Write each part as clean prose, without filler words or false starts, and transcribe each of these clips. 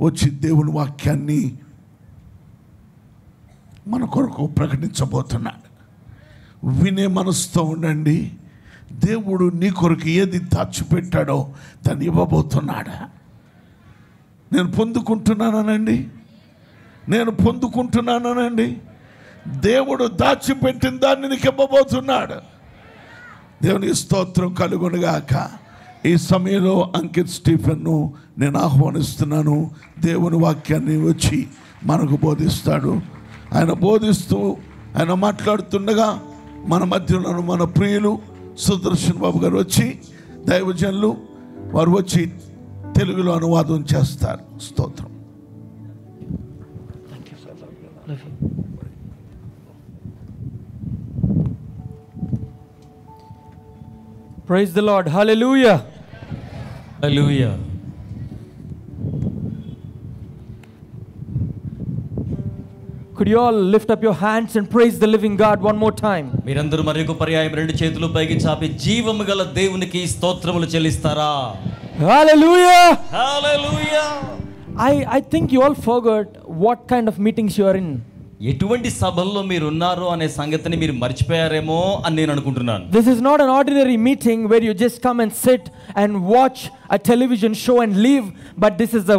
వచ్చి దేవుని వాక్యాన్ని మన కొరకు ప్రకటించబోతున్నాడు. వినే మనసుతో ఉండండి. దేవుడు నీ కొరకు ఏది దాచిపెట్టాడో దాన్ని ఇవ్వబోతున్నాడా. నేను పొందుకుంటున్నానండి. దేవుడు దాచిపెట్టిన దాన్ని నీకు ఇవ్వబోతున్నాడు. దేవునికి స్తోత్రం కలుగునుగాక. ఈ సమయంలో అంకిత్ స్టీఫెన్ను నేను ఆహ్వానిస్తున్నాను. దేవుని వాక్యాన్ని వచ్చి మనకు బోధిస్తాడు. ఆయన బోధిస్తూ ఆయన మాట్లాడుతుండగా మన మధ్యలో మన ప్రియులు సుదర్శన్ బాబు గారు వచ్చి, దైవజనులు వారు వచ్చి తెలుగులో అనువాదం చేస్తారు. స్తోత్రం. Praise the Lord. Hallelujah. Hallelujah. Could you all lift up your hands and praise the living God one more time? మీరందరూ మరొక పర్యాయం రెండు చేతులు పైకి చాపి జీవము గల దేవునికి స్తోత్రములు చెల్లిస్తారా? Hallelujah. Hallelujah. I think you all forgot what kind of meetings you are in. ఎటువంటి సభల్లో మీరు ఉన్నారో అనే సంగతిని మీరు మర్చిపోయారేమో అని నేను అనుకుంటున్నాను. This is not an ordinary meeting where you just come and sit and watch a television show and leave, but this is a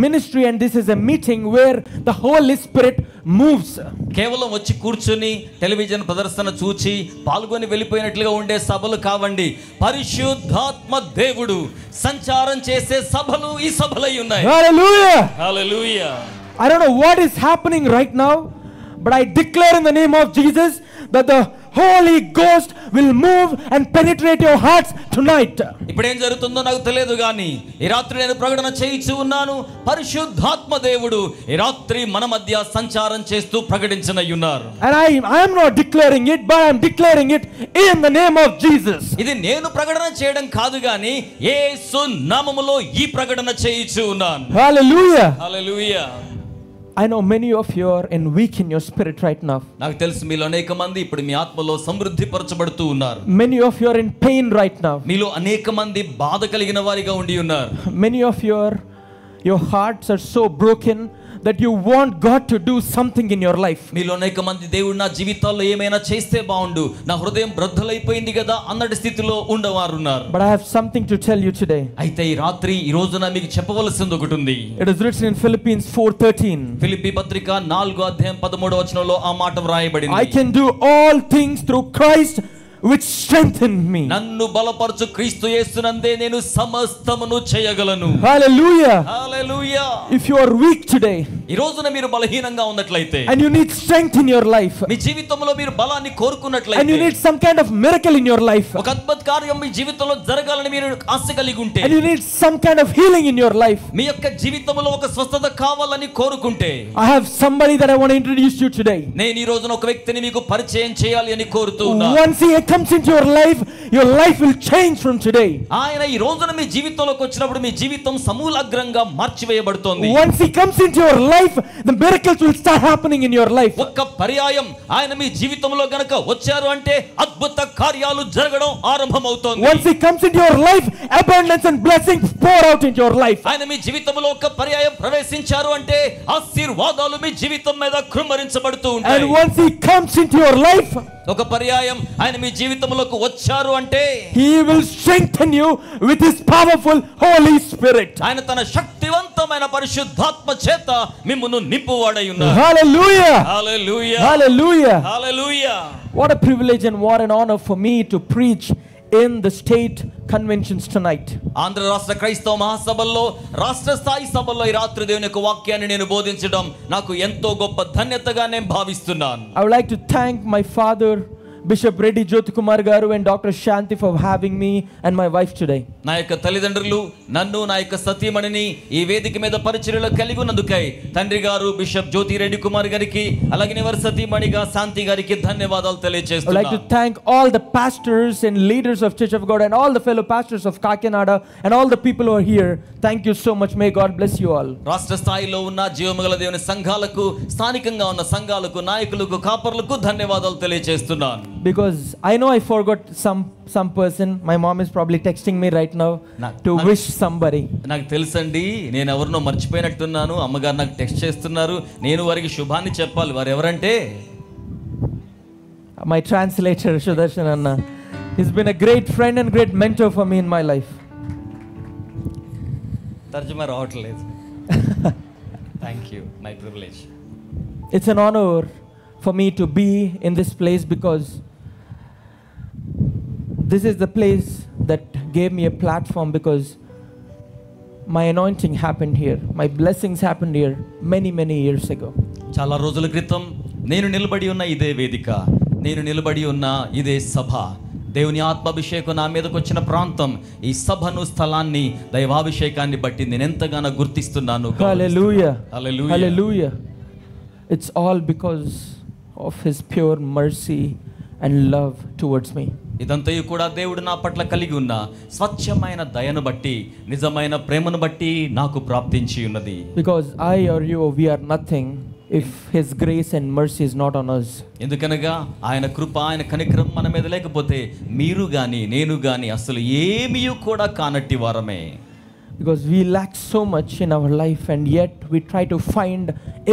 ministry and this is a meeting where the Holy Spirit moves. కేవలం వచ్చి కూర్చొని television ప్రదర్శన చూచి పాల్గొని వెళ్ళిపోయినట్లుగా ఉండే సభలు కావండి. పరిశుద్ధాత్మ దేవుడు సంచారం చేసే సభలు ఈ సభలై ఉన్నాయి. Hallelujah. Hallelujah. I don't know what is happening right now, but I declare in the name of Jesus that the Holy Ghost will move and penetrate your hearts tonight. ఇప్పుడు ఏం జరుగుతుందో నాకు తెలియదు కానీ ఈ రాత్రి నేను ప్రకటన చేయిచూ ఉన్నాను. పరిశుద్ధాత్మ దేవుడు ఈ రాత్రి మన మధ్య సంచారం చేస్తూ ప్రకటించనయ్యున్నారు. And I am not declaring it, but I am declaring it in the name of Jesus. ఇది నేను ప్రకటన చేయడం కాదు కానీ యేసు నామములో ఈ ప్రకటన చేయిచూ ఉన్నాను. Hallelujah. Hallelujah. I know many of you are weak in your spirit right now. నాకు తెలుసు మీలో అనేక మంది ఇప్పుడు మీ ఆత్మలో సమృద్ధి పరచబడుతూ ఉన్నారు. Many of you are in pain right now. మీలో అనేక మంది బాధ కలిగిన వారిగా ఉండి ఉన్నారు. Many of your hearts are so broken that you want God to do something in your life. మీలో అనేక మంది దేవుడు నా జీవితాల్లో ఏమైనా చేస్తే బాగుండు, నా హృదయం బ్రద్దలైపోయింది కదా అన్నటి స్థితిలో ఉండవారు ఉన్నారు. But I have something to tell you today. అయితే ఈ రాత్రి ఈ రోజున మీకు చెప్పవలసింది ఒకటి ఉంది. It is written in Philippians 4:13. Philippi పత్రిక 4:13 ఆ మాట వ్రాయబడింది. I can do all things through Christ which strengthened me. నన్ను బలపరచు క్రీస్తు యేసునందే నేను సమస్తమును చేయగలను. Hallelujah. Hallelujah. If you are weak today ఈ రోజున మీరు బలహీనంగా ఉన్నట్లయితే and you need strength in your life మీ జీవితంలో మీరు బలాన్ని కోరుకున్నట్లయితే and you need some kind of miracle in your life ఒక అద్భుత కార్యం మీ జీవితంలో జరగాలని మీరు ఆశ కలిగి ఉంటే and you need some kind of healing in your life, మీ యొక్క జీవితంలో ఒక స్వస్థత కావాలని కోరుకుంటే I have somebody that I want to introduce you today. నేను ఈ రోజున ఒక వ్యక్తిని మీకు పరిచయం చేయాలి అని కోరుతూ ఉన్నాను. Once he comes into your life will change from today. ఆయన ఈ రోజున మీ జీవితంలోకి వచ్చినప్పుడు మీ జీవితం సమూలాగ్రంగా మార్చివేయబడుతోంది. Once he comes into your life, the miracles will start happening in your life. ఒక్క పర్యాయం ఆయన మీ జీవితంలో గనుక వచ్చారు అంటే అద్భుత కార్యాలు జరగడం ఆరంభమవుతోంది. Once he comes into your life, abundance and blessings pour out into your life. ఆయన మీ జీవితంలో ఒక్క పర్యాయం ప్రవేశించారు అంటే ఆశీర్వాదాలు మీ జీవితం మీద కృమ్మరించబడుతూ ఉంటాయి. And once he comes into your life, ఒక పర్యాయం ఆయన మీ జీవితంలోకి వచ్చారు అంటే he will strengthen you with his powerful Holy Spirit. ఆయన తన శక్తివంతమైన పరిశుద్ధాత్మ చేత మిమ్మును నింపువాడై ఉన్నారు. Hallelujah. Hallelujah. Hallelujah. Hallelujah. What a privilege and what an honor for me to preach in the state conventions tonight. Andhra రాష్ట్ర క్రైస్తవ మహాసభల్లో రాష్ట్ర స్థాయి సభల్లో ఈ రాత్రి దేవుని యొక్క వాక్యాన్ని నేను బోధించడం నాకు ఎంతో గొప్ప ధన్యతగా నేను భావిస్తున్నాను. I would like to thank my father, Bishop Reddy Jyotikumar Garu and Dr. Shanti for having me and my wife today. నా యొక్క తల్లిదండ్రులు నన్ను నా యొక్క సతీమణిని ఈ వేదిక మీద పరిచర్యలో కలిగి ఉన్నందుకై తండ్రి గారు బిషప్ జ్యోతి రెడ్డి కుమార్ గారికి అలాగే వారి సతీమణిగా శాంతి గారికి ధన్యవాదాలు తెలియజేస్తున్నాను. I would like to thank all the pastors and leaders of Church of God and all the fellow pastors of Kakinada and all the people who are here. Thank you so much. May God bless you all. రాష్ట్ర స్థాయిలో ఉన్న జీవముగల దేవుని సంఘాలకు స్థానికంగా ఉన్న సంఘాలకు నాయకులకు కాపర్లకు ధన్యవాదాలు తెలియజేస్తున్నాను. Because I know I forgot some person. My mom is probably texting me right now to wish somebody. నాకు తెలుసండి, నేను ఎవరినో మర్చిపోయినట్టున్నాను. అమ్మగారు నాకు టెక్స్ట్ చేస్తున్నారు, నేను వారికి శుభాన్ని చెప్పాలి. వారు ఎవరంటే my translator Sudarshan Anna. He's been a great friend and great mentor for me in my life. తర్జుమా రావట్లేదు. Thank you, my privilege. It's an honor for me to be in this place because this is the place that gave me a platform, because my anointing happened here, my blessings happened here many years ago. చాలా రోజుల క్రితం నేను నిలబడి ఉన్న ఇదే వేదిక, నేను నిలబడి ఉన్న ఇదే సభ, దేవుని ఆత్మాభిషేకం నా మీదకి వచ్చిన ప్రాంతం, ఈ సభను, స్థలాన్ని, దైవాభిషేకాన్ని బట్టి నేను ఎంతగానో గుర్తిస్తున్నాను. Hallelujah. Hallelujah. Hallelujah. It's all because of his pure mercy and love towards me. ఇదంతయు కూడా దేవుడు నా పట్ల కలిగి ఉన్న స్వచ్ఛమైన దయను బట్టి, నిజమైన ప్రేమను బట్టి నాకు ప్రాప్తించి ఉన్నది. Because I or you, we are nothing if his grace and mercy is not on us. ఎందుకనగా ఆయన కృప, ఆయన కనికరం మన మీద లేకపోతే మీరు గాని నేను గాని అసలు ఏమీ కూడా కానట్టి వారమే. Because we lack so much in our life, and yet we try to find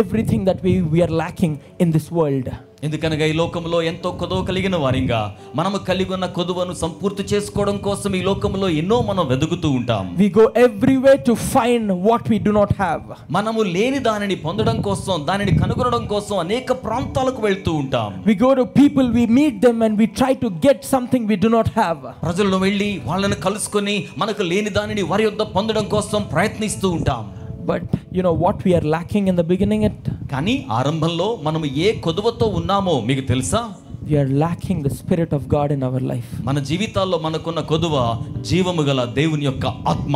everything that we are lacking in this world. ఎందుకనగా ఈ లోకంలో ఎంతో కొదువ కలిగిన వారింగా మనము కలిగి ఉన్న కొదువను సంపూర్తి చేసుకోవడం కోసం ఈ లోకంలో ఎన్నో మనం వెదుగుతూ ఉంటాం. We go everywhere to find what we do not have. మనము లేని దానిని పొందడం కోసం, దానిని కనుగొనడం కోసం అనేక ప్రాంతాలకు వెళ్తూ ఉంటాం. We go to people, we meet them and we try to get something we do not have. ప్రజలను వెళ్ళి వాళ్ళని కలుసుకొని మనకు లేని దానిని వారి యొద్ద పొందడం కోసం ప్రయత్నిస్తూ ఉంటాం. But you know what we are lacking in the beginning? కానీ ఆరంభంలో మనము ఏ కొదువతో ఉన్నామో మీకు తెలుసా? We are lacking the Spirit of God in our life. మన జీవితాల్లో మనకున్న కొదువ జీవము గల దేవుని యొక్క ఆత్మ.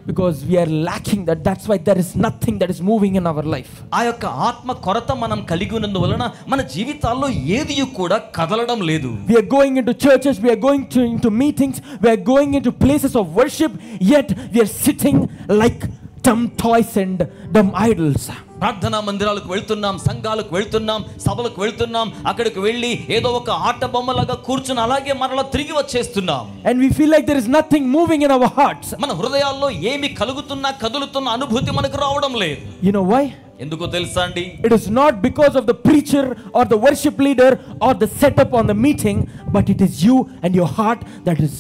Because we are lacking that, that's why there is nothing that is moving in our life. ఆ యొక్క ఆత్మ కొరత మనం కలిగి ఉన్నందువలన మన జీవితాల్లో ఏది కూడా కదలడం లేదు. We are going into churches, we are going into meetings, we are going into places of worship, yet we are sitting like dumb toys and dumb idols. ప్రార్థనా మందిరాలకు వెళ్తున్నాం, సంఘాలకు వెళ్తున్నాం, సభలకు వెళ్తున్నాం, అక్కడికి వెళ్ళి ఏదో ఒక ఆట బొమ్మలాగా కూర్చుని అలాగే మరలా తిరిగి వచ్చేస్తున్నాం. And we feel like there is nothing moving in our hearts. మన హృదయాల్లో ఏమి కలుగుతున్నా, కదులుతున్న అనుభూతి మనకు రావడం లేదు. You know why? ఎందుకో తెలుసా అండి? It is not because of the preacher or the worship leader or the setup on the meeting, but it is you and your heart that is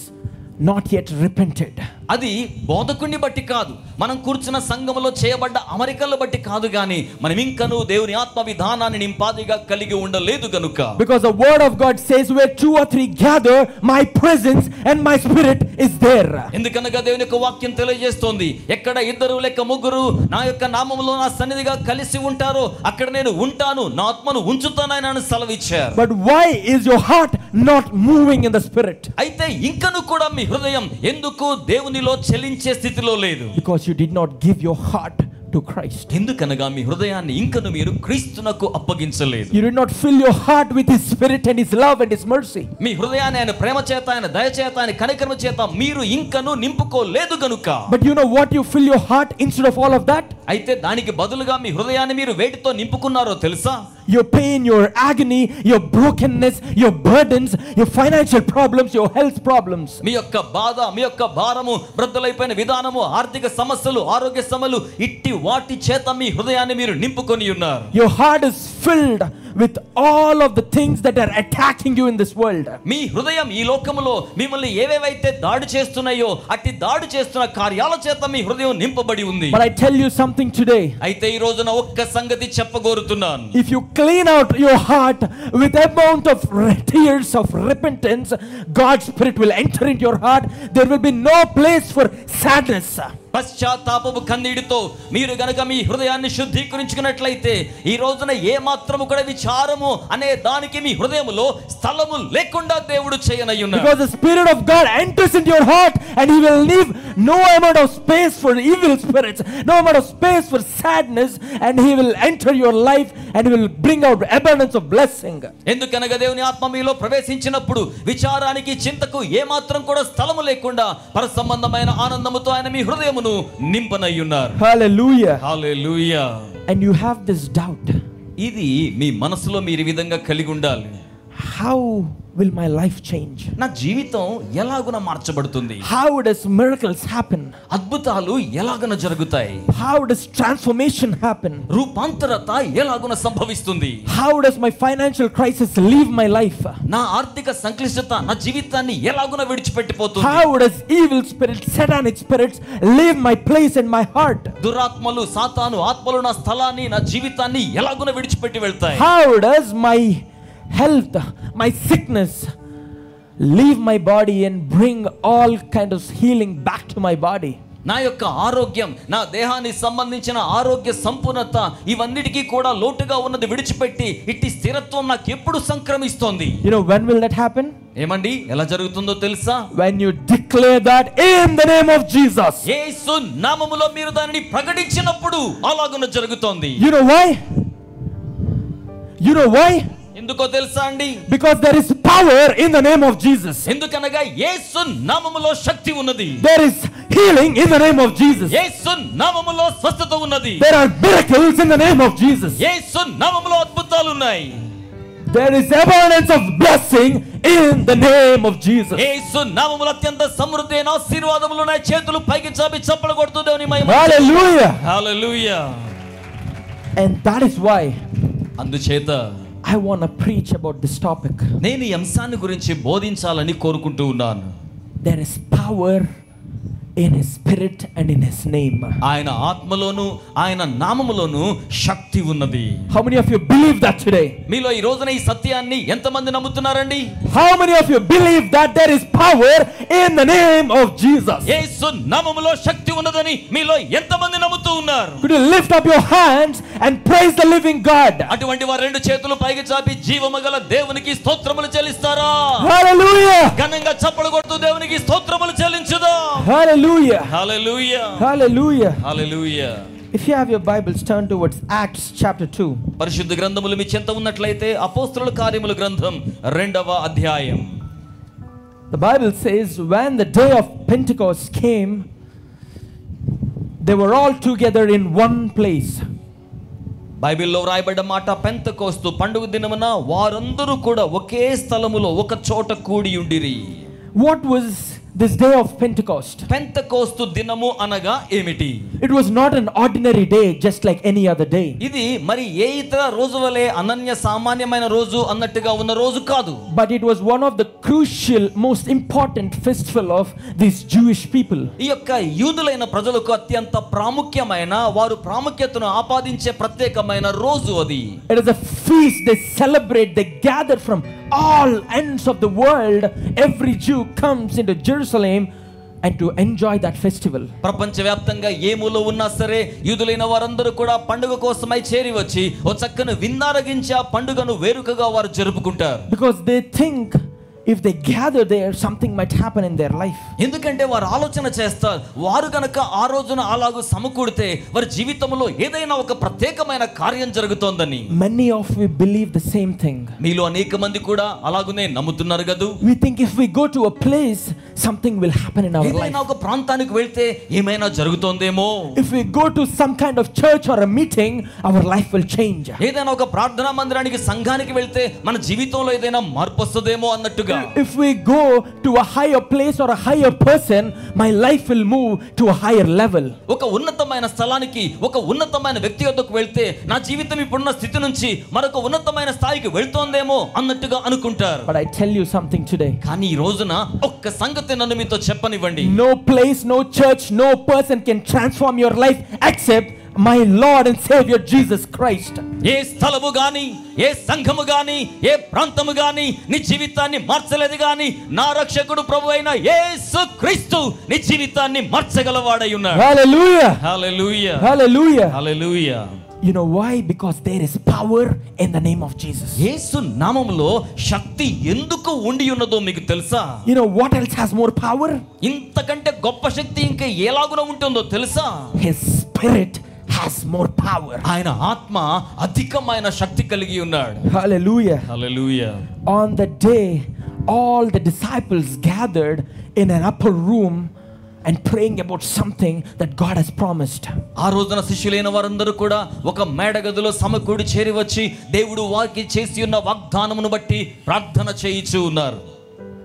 not yet repented. అది బోధకుని బట్టి కాదు, మనం కూర్చున్న సంఘములో చేయబడ్డ అమరికలను బట్టి కాదు, గాని మనం ఇంకను దేవుని ఆత్మ విధానాన్ని నింపాదిగా కలిగి ఉండలేదు గనుక. Because the word of God says where 2 or 3 gather, my presence and my spirit is there. ఎందుకనగా దేవుని యొక్క వాక్యం తెలియజేస్తోంది, ఎక్కడ 2 లేక 3 నా యొక్క నామములో నా సన్నిధిగా కలిసి ఉంటారో అక్కడ నేను ఉంటాను, నా ఆత్మను ఉంచుతానని ఆయన సెలవిచ్చారు. But why is your heart not moving in the spirit? అయితే ఇంకను కూడా మీ హృదయం ఎందుకు దేవునిలో చెలించే స్థితిలో లేదు? Because you did not give your heart to Christ. ఎందుకనగా మీ హృదయాన్ని ఇంకను మీరు క్రీస్తునకు అప్పగించలేదు. You did not fill your heart with his spirit and his love and his mercy. మీ హృదయాన్ని ఆయన ప్రేమ చేత, ఆయన దయ చేత, ఆయన కనికరము చేత మీరు ఇంకను నింపుకోలేదు గనుక. But you know what you fill your heart instead of all of that? అయితే దానికి బదులుగా మీ హృదయాన్ని మీరు వేటితో నింపుకున్నారో తెలుసా? Your pain, your agony, your brokenness, your burdens, your financial problems, your health problems. మీ యొక్క బాధ, మీ యొక్క భారము, వృద్ధులైపోయిన విధానము, ఆర్థిక సమస్యలు, ఆరోగ్య సమస్యలు, ఇట్టి వాటి చేత మీ హృదయాన్ని మీరు నింపుకొని ఉన్నారు. Your heart is filled with all of the things that are attacking you in this world. మీ హృదయం ఈ లోకములో మిమ్మల్ని ఏవేవైతే దాడి చేస్తున్నాయో అట్టి దాడి చేస్తున్న కార్యాల చేత మీ హృదయం నింపబడి ఉంది. But I tell you something today. అయితే ఈ రోజున ఒక్క సంగతి చెప్పగోరుతున్నాను. If you clean out your heart with amount of tears of repentance, God's spirit will enter into your heart. There will be no place for sadness. పశ్చాత్తాపపు కన్నీటితో మీరు గనక మీ హృదయాన్ని శుద్ధీకరించుకున్నట్లయితే ఈ రోజున ఏ మాత్రము కూడా విచారము అనే దానికి మీ హృదయములో స్థలము లేకుండా దేవుడు చేయనయ్యున్నాడు. Because the Spirit of God enters into your heart and He will leave no amount of space for evil spirits, no amount of space for sadness, and He will enter your life and He will bring out abundance of blessing. ఎందుకనగా దేవుని ఆత్మ మీలో ప్రవేశించినప్పుడు విచారానికి, చింతకు ఏ మాత్రం కూడా స్థలము లేకుండా పర సంబంధమైన ఆనందముతో ఆయన మీ హృదయమును నింపనయ్యున్నారు. Hallelujah. Hallelujah. And you have this doubt. ఇది మీ మనసులో మీరు ఈ విధంగా కలిగి ఉండాలి. how will my life change? నా జీవితం ఎలాగున మార్చబడుతుంది? How does miracles happen? అద్భుతాలు ఎలాగున జరుగుతాయి? How does transformation happen? రూపాంతరత ఎలాగున సంభవిస్తుంది? How does my financial crisis leave my life? నా ఆర్థిక సంక్లిష్టత నా జీవితాన్ని ఎలాగున విడిచిపెట్టిపోతుంది? How does evil spirits, satanic spirits leave my place in my heart? దురాత్మలు, సాతాను ఆత్మలు నా స్థలాన్ని, నా జీవితాన్ని ఎలాగున విడిచిపెట్టి వెళ్తాయి? How does my health, my sickness leave my body and bring all kind of healing back to my body? నా యొక్క ఆరోగ్యం, నా దేహానికి సంబంధించిన ఆరోగ్య సంపూర్ణత ఇవన్నిటికీ కూడా లోటుగా ఉన్నది విడిచిపెట్టి ఇట్టి స్థిరత్వం నాకు ఎప్పుడు సంక్రమిస్తోంది? You know, when will that happen? ఏమండి ఎలా జరుగుతుందో తెలుసా? When you declare that in the name of Jesus. యేసు నామములో మీరు దానిని ప్రకటించినప్పుడు అలాగున జరుగుతోంది. You know why? You know why? ఎందుకో తెలుసా అండి? Because there is power in the name of Jesus. ఎందుకనగా యేసు నామములో శక్తి ఉన్నది. There is healing in the name of Jesus. యేసు నామములో స్వస్థత ఉన్నది. There are miracles in the name of Jesus. యేసు నామములో అద్భుతాలు ఉన్నాయి. There is abundance of blessing in the name of Jesus. యేసు నామములో అత్యంత సమృద్ధి అయిన ఆశీర్వాదములు ఉన్నాయి. చేతులు పైకి చాపి చప్పలు కొడుతూ దేవుని మహిమ. Hallelujah. Hallelujah. And that is why అందుచేత I want to preach about this topic. నేను ఈ అంశాన్ని గురించి బోధించాలని కోరుకుంటూ ఉన్నాను. There is power in his spirit and in his name. ఆయన ఆత్మలోను ఆయన నామములోను శక్తి ఉన్నది. How many of you believe that today? మీలో ఈ రోజున ఈ సత్యాన్ని ఎంతమంది నమ్ముతున్నారండి? How many of you believe that there is power in the name of Jesus? యేసు నామములో శక్తి ఉన్నదని మీలో ఎంతమంది నమ్ముతూ ఉన్నారు? Could you lift up your hands and praise the living God? అటువంటి వారు రెండు చేతులు పైకి చాపి జీవమగల దేవునికి స్తోత్రములు చెల్లిస్తారా? Hallelujah. ఘనంగా చప్పలు కొడుతూ దేవునికి స్తోత్రములు చెల్లించుదా? Hallelujah. Hallelujah. Hallelujah. Hallelujah. If you have your Bibles, turn towards Acts chapter 2. పరిశుద్ధ గ్రంథములు మీ చెంత ఉన్నట్లయితే అపోస్తలుల కార్యముల గ్రంథం 2వ అధ్యాయం. The Bible says when the day of Pentecost came, they were all together in one place. బైబిల్లో వ్రాయబడ్డ మాట పెంతెకోస్తు పండుగ దినమున వారందరూ కూడా ఒకే స్థలములో ఒక చోట కూడి ఉండిరి. What was this day of Pentecost? Pentecost దినము అనగా ఏమిటి? It was not an ordinary day just like any other day. ఇది మరి ఏ ఇతర రోజు వలె అనన్య సామాన్యమైన రోజు అన్నట్టుగా ఉన్న రోజు కాదు. But it was one of the crucial, most important festival of these Jewish people. ఈ యొక్క యూదులైన ప్రజలకు అత్యంత ప్రాముఖ్యమైన వారు ప్రాముఖ్యతను ఆపాదించే ప్రత్యేకమైన రోజు అది. It is a feast they celebrate, they gather from all ends of the world. Every Jew comes into Jerusalem and to enjoy that festival. ప్రపంచవ్యాప్తంగా ఏ మూల ఉన్నా సరే యూదులైన వారందరూ కూడా పండుగ కోసమై చేరి వచ్చి ఓ చక్కని విందారగించి ఆ పండుగను వేడుకగా వారు జరుపుకుంటారు. Because they think if they gather there, something might happen in their life. ఎందుకంటే వారు ఆలోచన చేస్తారు, వారు గనక ఆ రోజున అలాగూ సమకూడితే వారి జీవితంలో ఏదైనా ఒక ప్రత్యేకమైన కార్యం జరుగుతోందని. Many of we believe the same thing. మీలో అనేక మంది కూడా అలాగునే నమ్ముతున్నారు గదు. We think if we go to a place, something will happen in our life. ఏదైనా ఒక ప్రాంతానికి వెళ్తే ఏమైనా జరుగుతోందేమో. If we go to some kind of church or a meeting, our life will change. ఏదైనా ఒక ప్రార్థనా మందిరానికి సంఘానికి వెళ్తే మన జీవితంలో ఏదైనా మార్పు వస్తుందేమో అన్నట్టుగా. If we go to a higher place or a higher person, my life will move to a higher level. ఒక ఉన్నతమైన స్థలానికి ఒక ఉన్నతమైన వ్యక్తి వద్దకు వెళ్తే నా జీవితం ఇప్పుడున్న స్థితి నుంచి మరొక ఉన్నతమైన స్థాయికి వెళ్తోందేమో అన్నట్టుగా అనుకుంటారు. But I tell you something today. కానీ ఈ రోజున ఒక్క సంగతి నన్ను మీతో చెప్పనివ్వండి. No place, no church, no person can transform your life except my Lord and Savior Jesus Christ. ఏ స్థలము గాని ఏ సంఘము గాని ఏ ప్రాంతము గాని నీ జీవితాన్ని మార్చలేదు గాని నా రక్షకుడు ప్రభువైన యేసుక్రీస్తు నీ జీవితాన్ని మార్చగలవాడై ఉన్నాడు. Hallelujah. Hallelujah. Hallelujah. Hallelujah. You know why? Because there is power in the name of Jesus. యేసు నామములో శక్తి ఎందుకు ఉండి ఉన్నదో మీకు తెలుసా? You know what else has more power? ఇంతకంటే గొప్ప శక్తి ఇంకా ఎలాగున ఉంటుందో తెలుసా? His spirit has more power. ఆయన ఆత్మ అధికమైన శక్తి కలిగి ఉన్నాడు. Hallelujah. Hallelujah. On the day all the disciples gathered in an upper room and praying about something that God has promised. ఆ రోజున శిష్యులైన వారందరూ కూడా ఒక మేడగదిలో సమకూడి చేరి వచ్చి దేవుడు వారికి చేసి ఉన్న వాగ్దానమును బట్టి ప్రార్థన చేయిచూ ఉన్నారు.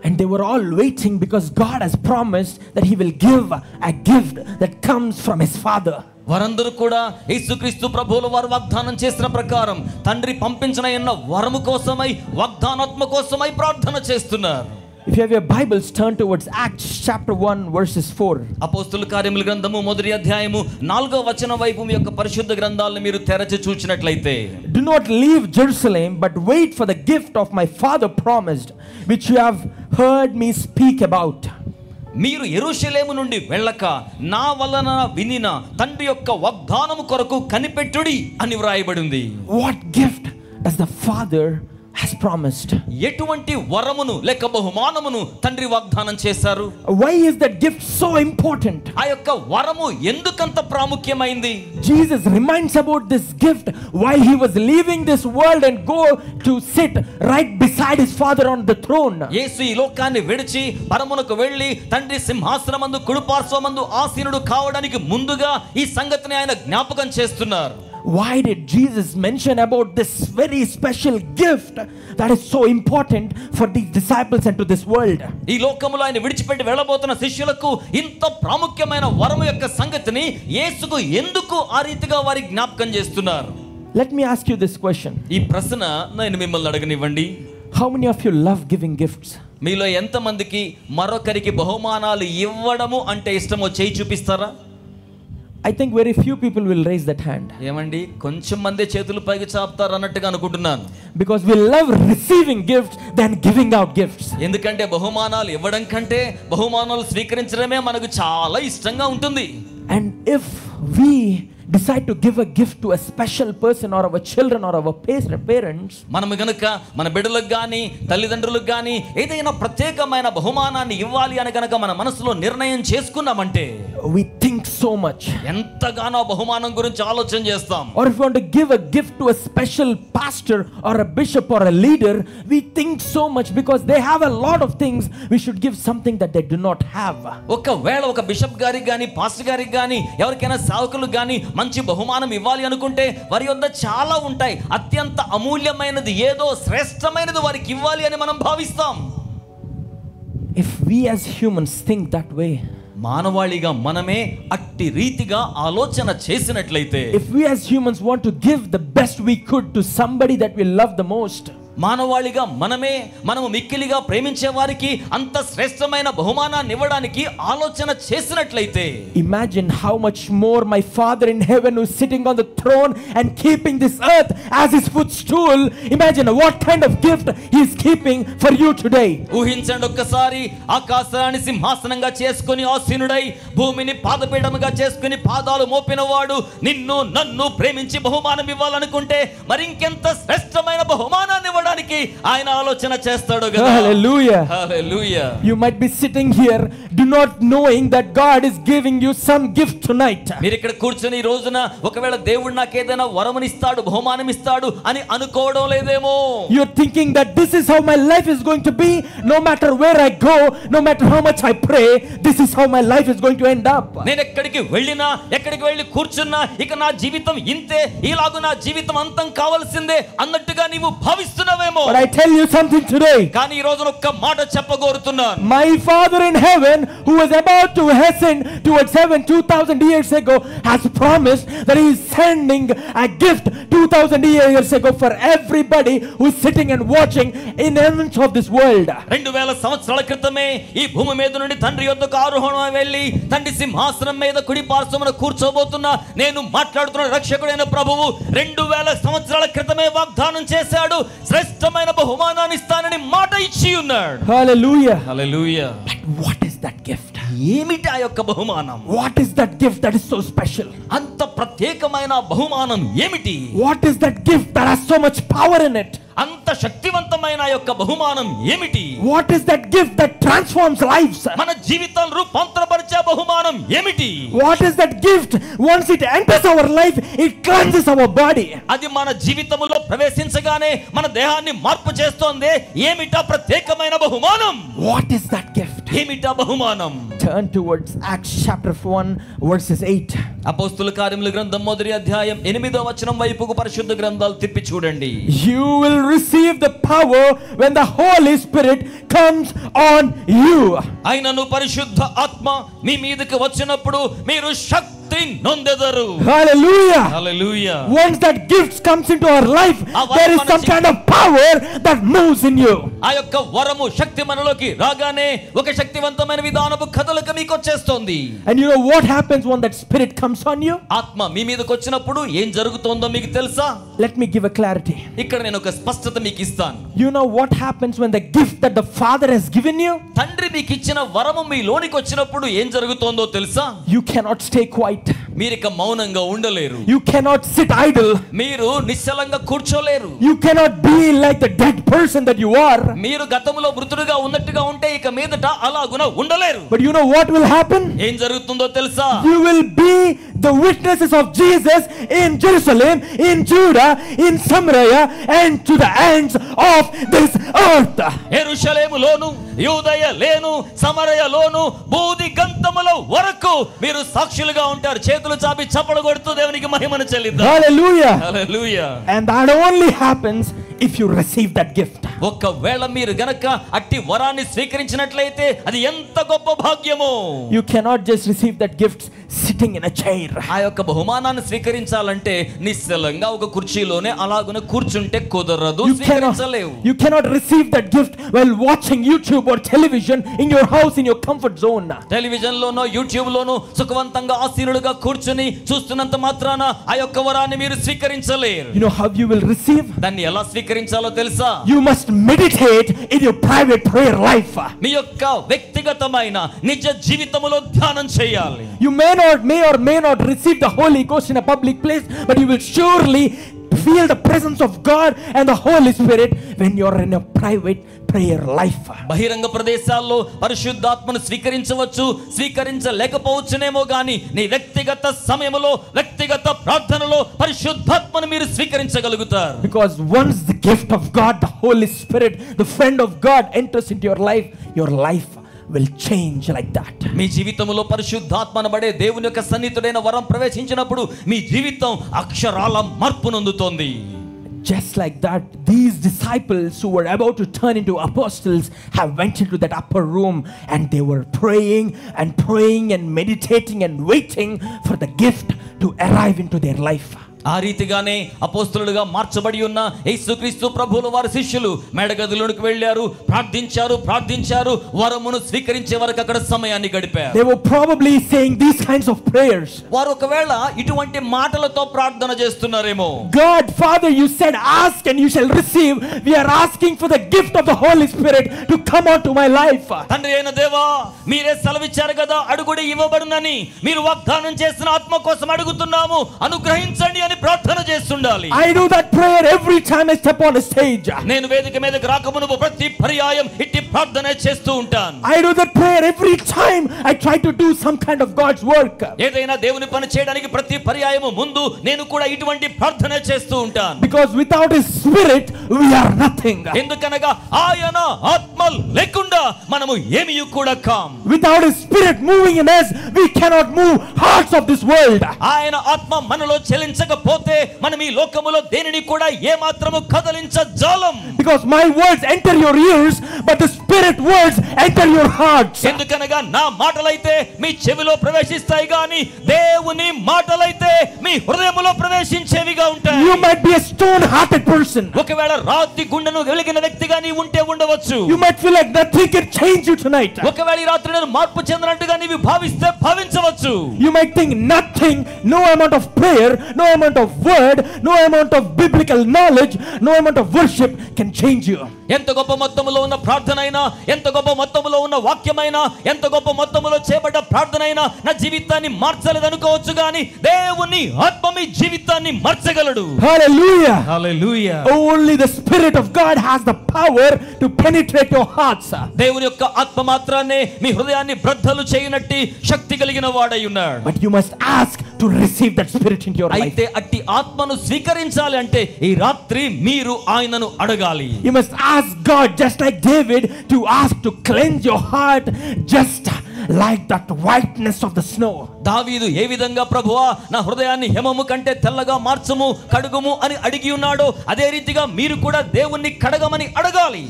And they were all waiting because God has promised that he will give a gift that comes from his Father. వారందరూ కూడా యేసుక్రీస్తు ప్రభువుల వారు వాగ్దానం చేసిన ప్రకారం తండ్రి పంపించిన వరము కోసమై వాగ్దానాత్మ కోసమై ప్రార్థన చేస్తున్నారు. If you have your Bibles, turn towards Acts chapter 1 verses 4. అపోస్తలుల కార్యముల గ్రంథము మొదటి అధ్యాయము 4వ వచనం వైపు మీ యొక్క పరిశుద్ధ గ్రంథాలను మీరు తెరచి చూచినట్లయితే, Do not leave Jerusalem, but wait for the gift of my Father promised, which you have heard me speak about. మీరు యెరూషలేము నుండి వెళ్ళక నా వలన వినిన తండ్రి యొక్క వాగ్దానము కొరకు కనిపెట్టుడి అని వ్రాయబడింది. What gift does the Father has promised? ఎటువంటి వరమును లేక బహుమానమును తండ్రి వాగ్దానం చేశారు? Why is that gift so important? ఆ యొక్క వరము ఎందుకంత ప్రాముఖ్యమైంది? Jesus reminds about this gift while he was leaving this world and go to sit right beside his Father on the throne. యేసు ఈ లోకాన్ని విడిచి పరమునకు వెళ్ళి తండ్రి సింహాసనమందు కుడిపార్శ్వమందు ఆసీనుడు కావడానికి ముందుగా ఈ సంగతిని ఆయన జ్ఞాపకం చేస్తున్నారు. Why did Jesus mention about this very special gift that is so important for these disciples and to this world? ఈ లోకములో ఆయన విడిచిపెట్టి వెళ్ళబోతున్న శిష్యులకు ఇంత ప్రాముఖ్యమైన వరము యొక్క సంగతిని యేసుకు ఎందుకు ఆ రీతిగా వారి జ్ఞాపకం చేస్తున్నారు? Let me ask you this question. ఈ ప్రశ్న నేను మిమ్మల్ని అడగనివ్వండి. How many of you love giving gifts? మీలో ఎంతమందికి మరొకరికి బహుమానాలు ఇవ్వడము అంటే ఇష్టమో చేయి చూపిస్తారా? I think very few people will raise that hand. ఏమండి, కొంచెం మంది చేతులు పైకి చాపుతారు అన్నట్టుగా అనుకుంటున్నాను. Because we love receiving gifts than giving out gifts. ఎందుకంటే బహుమానాలు ఇవ్వడం కంటే బహుమానాలు స్వీకరించడమే మనకు చాలా ఇష్టంగా ఉంటుంది. And if we decide to give a gift to a special person or our children or our parents, మనం గనుక మన బిడ్డలకు గాని తల్లిదండ్రులకు గాని ఏదైనా ప్రత్యేకమైన బహుమానాన్ని ఇవ్వాలి అని గనుక మన మనసులో నిర్ణయం చేసుకున్నామంటే we think so much. ఎంతగానో బహుమానం గురించి ఆలోచన చేస్తాం. Or if we want to give a gift to a special pastor or a bishop or a leader, we think so much because they have a lot of things. We should give something that they do not have. ఒకవేళ ఒక bishop గారికి గాని pastor గారికి గాని ఎవరికైనా సేవకులకు గాని మంచి బహుమానం ఇవ్వాలి అనుకుంటే వారి వద్ద చాలా ఉంటాయి. అత్యంత అమూల్యమైనది ఏదో శ్రేష్టమైనది వారికి ఇవ్వాలి అని మనం భావిస్తాం. If we as humans think that way, మానవాళిగా మనమే అట్టి రీతిగా ఆలోచన చేసినట్లయితే, if we as humans want to give the best we could to somebody that we love the most, మానవాళిగా మనము మిక్కిలిగా ప్రేమించే వారికి అంత శ్రేష్టమైన బహుమానాన్ని ఇవ్వడానికి ఆలోచన చేసినట్లయితే, imagine how much more my Father in heaven who is sitting on the throne and keeping this earth as his footstool, imagine what kind of gift he is keeping for you today. ఊహించండి ఒక్కసారి, ఆకాశాన్ని సింహాసనంగా చేసుకుని ఆసీనుడై భూమిని పాదపీఠముగా చేసుకుని పాదాలు మోపినవాడు నిన్ను నన్ను ప్రేమించి బహుమానం ఇవ్వాలనుకుంటే మరింకెంత శ్రేష్టమైన బహుమానాన్ని ఇవ్వడానికి ఆయన ఆలోచన చేస్తాడు కదా. Hallelujah. Hallelujah. You might be sitting here do not knowing that God is giving you some gift tonight. మీరు ఇక్కడ కూర్చొని ఈ రోజున ఒకవేళ దేవుడు నాకు ఏదైనా వరమునిస్తాడు బహుమానం ఇస్తాడు అని అనుకోవడం లేదేమో. You're thinking that this is how my life is going to be, no matter where I go, no matter how much I pray, this is how my life is going to end up. నేను ఎక్కడికి వెళ్ళినా ఎక్కడికి వెళ్ళి కూర్చున్నా ఇక నా జీవితం ఇంతే, ఇలాగూ నా జీవితం అంతం కావాల్సిందే అన్నట్టుగా నీవు భావిస్తున్నావేమో. But I tell you something today. కానీ ఈ రోజున ఒక్క మాట చెప్పగోరుతున్నాను. My Father in heaven who was about to ascend towards heaven 2000 years ago has promised that he is sending a gift 2000 years ago for everybody who is sitting and watching in the ends of this world. 2000 సంవత్సరాల క్రితమే ఈ భూమి మీద నుండి తండ్రి యొద్దకు ఆరోహణమై వెళ్ళి తండ్రి సింహాసనం మీద కుడి పార్శ్వమున కూర్చోబోతున్న నేను మాట్లాడుతున్న రక్షకుడైన ప్రభువు 2000 సంవత్సరాల క్రితమే వాగ్దానం చేశాడు, శ్రేష్టమైన బహుమానాన్ని ఇస్తానని మాట ఇచ్చి ఉన్నాడు. Hallelujah. Hallelujah. But what is that gift? ఏమిటి ఆ యొక్క బహుమానం? What is that gift that is so special? అంత ప్రత్యేకమైన బహుమానం ఏమిటి? What is that gift that has so much power in it? అంత శక్తివంతమైన యొక్క బహుమానం ఏమిటి? What is that gift that transforms lives? మన జీవితాలను రూపాంతరపరిచే బహుమానం ఏమిటి? What is that gift? Once it enters our life, it cleanses our body. అది మన జీవితములో ప్రవేశించగానే మన దేహాన్ని మార్పు చేస్తోంది. ఏమిటా ప్రత్యేకమైన బహుమానం? What is that gift? ఏమిటా బహుమానం? Turn towards Acts chapter 1 verses 8. అపోస్తుల కార్యముల గ్రంథం మొదటి అధ్యాయం 8వ వచనం వైపుకు పరిశుద్ధ గ్రంథాలు తిప్పి చూడండి. You will receive the power when the Holy Spirit comes on you. ఆయనను పరిశుద్ధ ఆత్మ మీ మీదకి వచ్చినప్పుడు మీరు శక్తి నొందెదరు. Hallelujah. Hallelujah. Once that gift comes into our life, there is some kind of power that moves in you. ఆ యొక్క వరము శక్తి మనలోకి రాగానే ఒక శక్తివంతమైన విధానపు కదలిక మీకు వచ్చేస్తుంది. And you know what happens when that spirit comes on you? ఆత్మ మీ మీదకి వచ్చినప్పుడు ఏం జరుగుతుందో మీకు తెలుసా? Let me give a clarity. ఇక్కడ నేను ఒక స్పష్టత మీకు ఇస్తాను. You know what happens when the gift that the Father has given you? తండ్రి మీకు ఇచ్చిన వరము మీ లోనికి వచ్చినప్పుడు ఏం జరుగుతుందో తెలుసా? You cannot stay quiet. మీరిక మౌనంగా ఉండలేరు. You cannot sit idle. మీరు నిశ్చలంగా కూర్చోలేరు. You cannot be like the dead person that you are. మీరు గతంలో మృతుడుగా ఉన్నట్టుగా ఉంటే ఇక మీదట అలాగున ఉండలేరు. But you know what will happen? ఏం జరుగుతుందో తెలుసా? You will be the witnesses of Jesus in Jerusalem, in Judah, in Samaria, and to the ends of this earth. యెరూషలేములోను, యూదయలోను, సమరయలోను, బూది గంతముల వరకు మీరు సాక్షులుగా ఉంటారు. చేతులు చాపి చప్పలు కొడుతూ దేవునికి మహిమను చెల్లిద్దాం. Hallelujah. Hallelujah. And that only happens if you receive that gift. ఒకవేళ మీరు గనక అట్టి వరాన్ని స్వీకరించినట్లయితే అది ఎంత గొప్ప భాగ్యమో. You cannot just receive that gift sitting in a chair. ఆ యొక్క బహుమానాన్ని స్వీకరించాలంటే నిశ్చలంగా ఒక కుర్చీలోనే అలాగున కూర్చుంటే కుదరదు, స్వీకరించలేవు. You cannot receive that gift while watching YouTube or television in your house in your comfort zone. Television లోనో యూట్యూబ్ లోనో సుఖవంతంగా ఆసీనులుగా కూర్చుని చూస్తున్నంత మాత్రాన ఆ యొక్క వరాన్ని మీరు స్వీకరించలేరు. You know how you will receive? దాన్ని ఎలా స్వీకరించాలో తెలుసా? You must meditate in your private prayer life. మీ యొక్క వ్యక్తిగతమైన నిజ జీవితములో ధ్యానం చేయాలి. You may or may not receive the Holy Ghost in a public place, but you will surely feel the presence of God and the Holy Spirit when you are in a private prayer life. బహిరంగ ప్రదేశాల్లో పరిశుద్ధాత్మను స్వీకరించవచ్చు, స్వీకరించలేకపోవచ్చునేమో గాని నీ వ్యక్తిగత సమయంలో వ్యక్తిగత ప్రార్థనలో పరిశుద్ధాత్మను మీరు స్వీకరించగలుగుతారు. Because once the gift of God, the Holy Spirit, the friend of God enters into your life will change like that. మీ జీవితంలో పరిశుద్ధాత్మనబడే దేవుని యొక్క సన్నిహితుడైన వరం ప్రవేశించినప్పుడు మీ జీవితం అక్షరాల మార్పు నొందుతోంది. Just like that, these disciples who were about to turn into apostles have went into that upper room and they were praying and meditating and waiting for the gift to arrive into their life. ఆ రీతిగానే అపోస్తలులుగా మార్చబడి ఉన్న యేసుక్రీస్తు ప్రభువుల వారి శిష్యులు మేడగదిలోనికి వెళ్ళారు, ప్రార్థించారు, వరమును స్వీకరించే వరకు అక్కడ సమయాన్ని గడిపారు. They were probably saying these kinds of prayers. వారు ఒకవేళ ఇటువంటి మాటలతో ప్రార్థన చేస్తున్నారేమో. God, Father, you said ask and you shall receive. We are asking for the gift of the Holy Spirit to come onto my life. తండ్రి అయిన దేవా, మీరే సెలవిచ్చారు కదా, అడుగుడి ఇవ్వబడునని. మీరు వాగ్దానం చేసిన ఆత్మ కోసం అడుగుతున్నాము, అనుగ్రహించండి అని ప్రార్థన చేస్తుండాలి. I do that prayer every time I step on a stage. నేను వేదిక మీదకి రాకమునుపు ప్రతి పర్యాయం ఇట్టి ప్రార్థన చేస్తూ ఉంటాను. I do that prayer every time I try to do some kind of God's work. ఏదైనా దేవుని పని చేయడానికి ప్రతి పర్యాయము ముందు నేను కూడా ఇటువంటి ప్రార్థన చేస్తూ ఉంటాను. Because without His Spirit we are nothing. ఎందుకనగా ఆయన ఆత్మ లేకుండా మనము ఏమీ కూడా కాం. Without His Spirit moving in us, we cannot move hearts of this world. ఆయన ఆత్మ మనలో చెలించకపోతే మనం ఈ లోకములో దేనిని కూడా ఏ మాత్రము కదలించజాలం. Because my words enter your ears, but the Spirit words enter your hearts. ఎందుకనగా నా మాటలైతే మీ చెవిలో ప్రవేశిస్తాయి గాని దేవుని మాటలైతే మీ హృదయములో ప్రవేశించేవిగా ఉంటాయి. You might be a stone-hearted person. ఒకవేళ రాతి గుండెను వెలిగిన వ్యక్తిగా నీ ఉంటే ఉండవచ్చు. You might feel like nothing can change you tonight. ఒకవేళ ఈ రాత్రి నేను మార్పు చెందినట్టుగా నీవు భావిస్తే భావించవచ్చు. You might think nothing, no amount of prayer, no amount of word, no amount of biblical knowledge, no amount of worship can change you. ఎంత గొప్ప మొత్తములో ఉన్న ప్రార్థన అయినా డబ్బైనా, ఎంత గొప్ప మొత్తములో ఉన్న వాక్యమైనా, ఎంత గొప్ప మొత్తములో చేపట్ట ప్రార్థన అయినా నా జీవితాన్ని మార్చలేదు అనుకోవచ్చు, కానీ దేవుని ఆత్మ మీ జీవితాన్ని మార్చగలడు. Hallelujah. Hallelujah. Only the Spirit of God has the power to penetrate your hearts. దేవుని యొక్క ఆత్మ మాత్రాన్నే మీ హృదయాన్ని బ్రద్దలు చేయనట్టి శక్తి కలిగిన వాడై ఉన్నాడు. But you must ask to receive that Spirit into your life. అయితే అట్టి ఆత్మను స్వీకరించాలి అంటే ఈ రాత్రి మీరు ఆయనను అడగాలి. You must ask God, just like David, to ask to cleanse your heart, just like that whiteness of the snow. దావీదు ఏ విధంగా ప్రభువా నా హృదయాన్ని హేమము కంటే తెల్లగా మార్చుము, కడుగుము అని అడిగి ఉన్నాడో అదే రీతిగా మీరు కూడా దేవుణ్ణి కడగమని అడగాలి.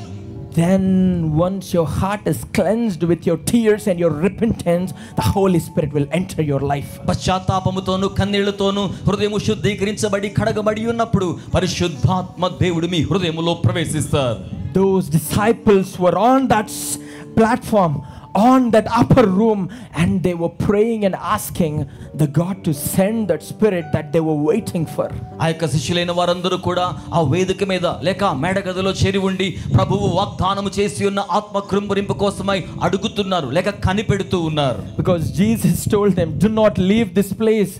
Then once your heart is cleansed with your tears and your repentance, the Holy Spirit will enter your life. పశ్చాత్తాపముతోను కన్నీళ్లతోను హృదయము శుద్ధీకరించబడి కడగబడి ఉన్నప్పుడు పరిశుద్ధాత్మ దేవుడు మీ హృదయములో ప్రవేశిస్తారు. Those disciples were on that platform, on that upper room, and they were praying and asking the God to send that Spirit that they were waiting for. ఆ యొక్క శిష్యులైన వారందరూ కూడా ఆ వేదిక మీద లేక మేడగదిలో చేరి ఉండి ప్రభువు వాగ్దానము చేసి ఉన్న ఆత్మ కృంభరింపు కోసమై అడుగుతున్నారు లేక కనిపెడుతూ ఉన్నారు. Because Jesus told them, do not leave this place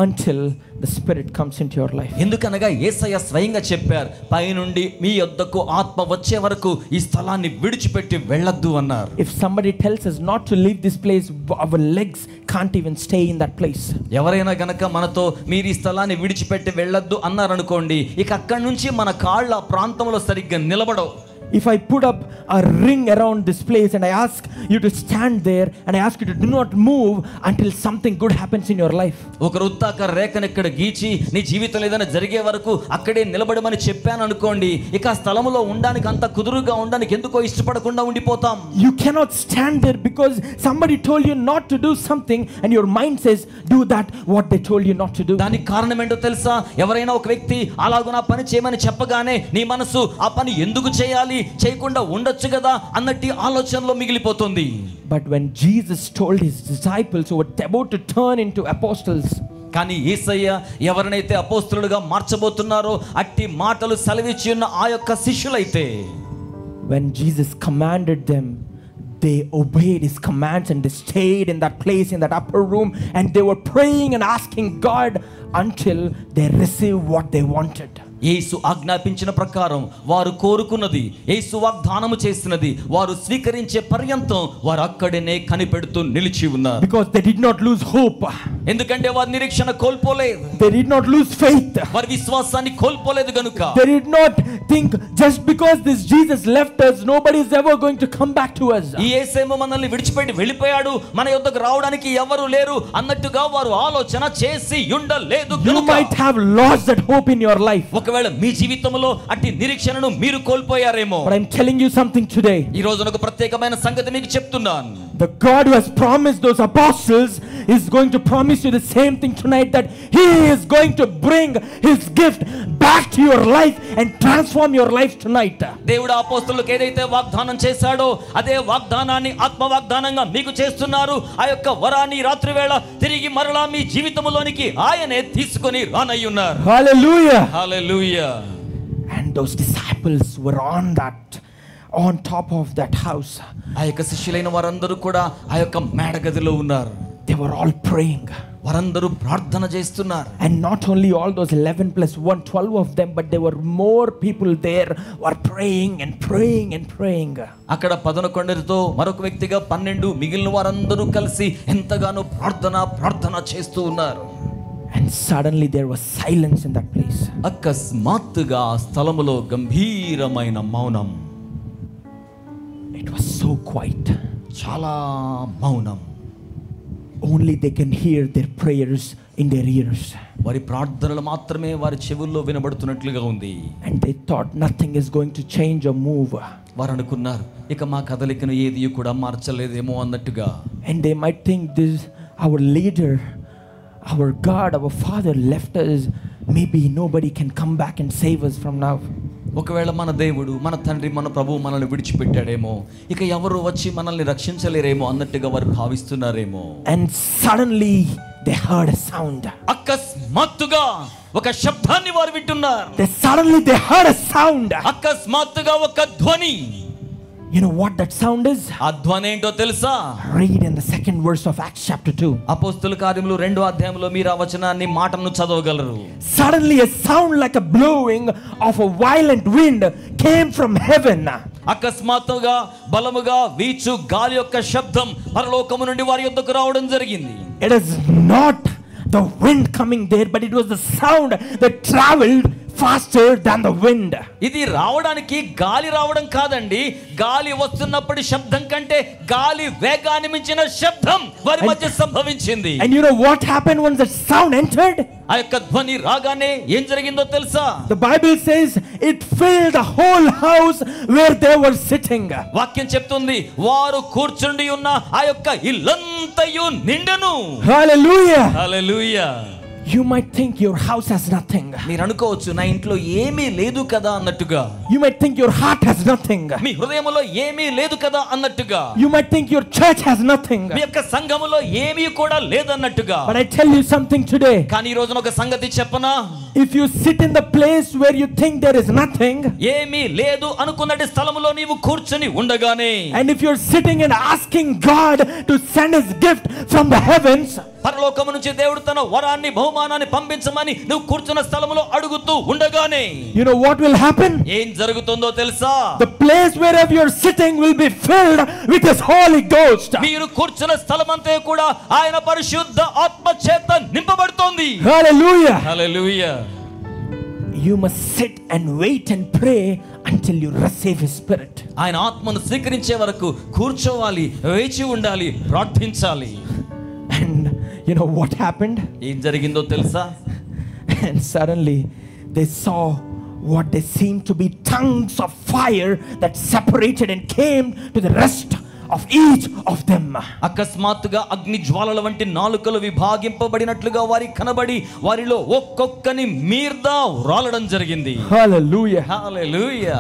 until the Spirit comes into your life. ఎందుకనగా యేసయ్య స్వయంగా చెప్పారు, పైనుండి మీ యొద్దకు ఆత్మ వచ్చే వరకు ఈ స్థలాన్ని విడిచిపెట్టి వెళ్ళొద్దు అన్నారు. If somebody tells us not to leave this place, our legs can't even stay in that place. ఎవరైనా గనక మనతో మీరు ఈ స్థలాన్ని విడిచిపెట్టి వెళ్ళొద్దు అన్నారనుకోండి, ఇక అక్కడి నుంచి మన కాళ్ళ ప్రాంతంలో సరిగ్గా నిలబడవు. If I put up a ring around this place and I ask you to stand there and I ask you to do not move until something good happens in your life. ఒక వృత్తాకార రేఖను ఇక్కడ గీచి నీ జీవితంలో ఏదైనా జరిగే వరకు అక్కడే నిలబడమని చెప్పాను అనుకోండి, ఇక ఆ స్థలములో ఉండడానికి అంత కుదురుగా ఉండడానికి ఎందుకో ఇష్టపడకుండా ఉండిపోతాం. You cannot stand there because somebody told you not to do something and your mind says do that what they told you not to do. దానికి కారణం ఏంటో తెలుసా? ఎవరైనా ఒక వ్యక్తి అలాగునా పని చేయమని చెప్పగానే నీ మనసు ఆ పని ఎందుకు చేయాలి, చేయకుండా ఉండొచ్చు కదా అన్నట్టు ఆలోచనలో మిగిలిపోతుంది. But when Jesus told his disciples who were about to turn into apostles, కానీ యేసయ్య ఎవరినైతే అపోస్తలులుగా మార్చబోతున్నారో అట్టి మాటలు సెలవిచ్చి ఉన్న ఆ యొక్క శిష్యులైతే, when Jesus commanded them, they obeyed his commands and they stayed in that place, in that upper room, and they were praying and asking God until they received what they wanted. యేసు ఆజ్ఞాపించిన ప్రకారం వారు కోరుకున్నది, యేసు వాగ్దానము చేసినది వారు స్వీకరించే పర్యంతం వారు అక్కడనే కనిపెడుతూ నిలిచి ఉన్నారు. Because they did not lose hope. ఎందుకంటే వారు నిరీక్షణ కోల్పోలేదు. They did not lose faith. వారి విశ్వాసాన్ని కోల్పోలేదు గనుక. They did not think just because this Jesus left us, nobody is ever going to come back to us. ఈ యేసేమో మనల్ని విడిచిపెట్టి వెళ్ళిపోయాడు, మన యొద్దకు రావడానికి ఎవరు లేరు అన్నట్టుగా వారు ఆలోచన చేసి ఉండలేదు You గనుక. might have lost that hope in your life. ఒకవేళ మీ జీవితంలో అట్టి నిరీక్షణను మీరు కోల్పోయారేమో. But I'm telling you something today. ఈ రోజు ఒక ప్రత్యేకమైన సంగతి మీకు చెప్తున్నాను. The God who has promised those apostles is going to promise you the same thing tonight, that he is going to bring his gift back to your life and transform your life tonight. దేవుడు అపోస్తలులకు ఏదైతే వాగ్దానం చేశాడో అదే వాగ్దానాన్ని ఆత్మ వాగ్దానంగా మీకు చేస్తున్నారు. ఆ యొక్క వరాన్ని రాత్రి వేళ తిరిగి మరలా మీ జీవితంలోనికి ఆయనే తీసుకొని రానయ్యున్నారు. Hallelujah. Hallelujah. And those disciples were on top of that house. ఆ యొక్క శిష్యులైన వారందరూ కూడా ఆ యొక్క మేడగదిలో ఉన్నారు. They were all praying. వారందరూ ప్రార్థన చేస్తున్నారు. And not only all those 11 plus 1, 12 of them, but there were more people there who are praying and praying and praying. అక్కడ 11తో మరొక వ్యక్తిగా 12 మిగిలిన వారందరూ కలిసి ఎంతగానో ప్రార్థన చేస్తూ ఉన్నారు. And suddenly there was silence in that place. అకస్మాత్తుగా స్థలములో గంభీరమైన మౌనం. It was so quiet. చాలా మౌనం. Only they can hear their prayers in their ears. వారి ప్రార్థనలు మాత్రమే వారి చెవుల్లో వినబడుతున్నట్లుగా ఉంది. And they thought nothing is going to change or move. వారు అనుకున్నారు ఇక మా కదలికను ఏది కూడా మార్చలేదేమో అన్నట్టుగా. And they might think this, our leader, our God, our Father left us. Maybe nobody can come back and save us from now. ఒకవేళ మన దేవుడు, మన తండ్రి, మన ప్రభువు మనల్ని విడిచిపెట్టాడేమో, ఇక ఎవరు వచ్చి మనల్ని రక్షించలేరేమో అన్నట్టుగా వారు భావిస్తున్నారేమో. And suddenly they heard a sound. అకస్మాత్తుగా ఒక శబ్దాన్ని వారు వింటున్నారు. Suddenly they heard a sound. అకస్మాత్తుగా ఒక ధ్వని. You know what that sound is? ఆ ధ్వని ఏంటో తెలుసా? Read in the second verse of Acts chapter 2. అపోస్తల కార్యములు 2వ అధ్యాయంలో మీరు ఆ వచనాన్ని మాటను చదవగలరు. Suddenly a sound like a blowing of a violent wind came from heaven. అకస్మాత్తుగా బలముగా వీచు గాలి యొక్క శబ్దం పరలోకము నుండి వారి యొద్దకు రావడం జరిగింది. It is not the wind coming there, but it was the sound that traveled faster than the wind. ఇది రావడానికి గాలి రావడం కాదండి, గాలి వస్తున్నప్పుడు శబ్దం కంటే గాలి వేగాన్ని మించిన శబ్దం వారి మధ్య సంభవించింది. And you know what happened once the sound entered? ఆ యొక్క ధ్వని రాగానే ఏం జరిగిందో తెలుసా? The Bible says it filled the whole house where they were sitting. వాక్యం చెప్తుంది వారు కూర్చుండి ఉన్న ఆ యొక్క ఇల్లంతయు నిండెను. Hallelujah. Hallelujah. You might think your house has nothing. మీరు అనుకోవచ్చు నా ఇంట్లో ఏమీ లేదు కదా అన్నట్టుగా. You might think your heart has nothing. మీ హృదయములో ఏమీ లేదు కదా అన్నట్టుగా. You might think your church has nothing. మీ యొక్క సంఘములో ఏమీ కూడా లేదన్నట్టుగా. But I tell you something today. కానీ ఈ రోజున ఒక సంగతి చెప్పనా? If you sit in the place where you think there is nothing, ఏమీ లేదు అనుకున్నటి స్థలములో నీవు కూర్చొని ఉండగానే, and if you're sitting and asking God to send his gift from the heavens, పరలోకము నుంచి దేవుడు తన వరాన్ని బహుమానాన్ని పంపించమని నువ్వు కూర్చున్న స్థలములో అడుగుతూ ఉండగానే, you know what will happen? ఏం జరుగుతుందో తెలుసా? The place wherever you're sitting will be filled with his Holy Ghost. మీరు కూర్చున్న స్థలమంతా కూడా ఆయన పరిశుద్ధ ఆత్మ చేత నింపబడుతోంది. Hallelujah. Hallelujah. You must sit and wait and pray until you receive his spirit. ఆయన ఆత్మను స్వీకరించే వరకు కూర్చోవాలి, వేచి ఉండాలి, ప్రార్థించాలి. And you know what happened? ఏం జరిగిందో తెలుసా? And suddenly they saw what they seemed to be tongues of fire that separated and came to the rest of each of them. అకస్మాత్తుగా అగ్ని జ్వాలల వంటి నాలుకలు విభాగింపబడినట్లుగా వారికి కనబడి వారిలో ఒక్కొక్కని మీర్దా రాలడం జరిగింది. Hallelujah. Hallelujah.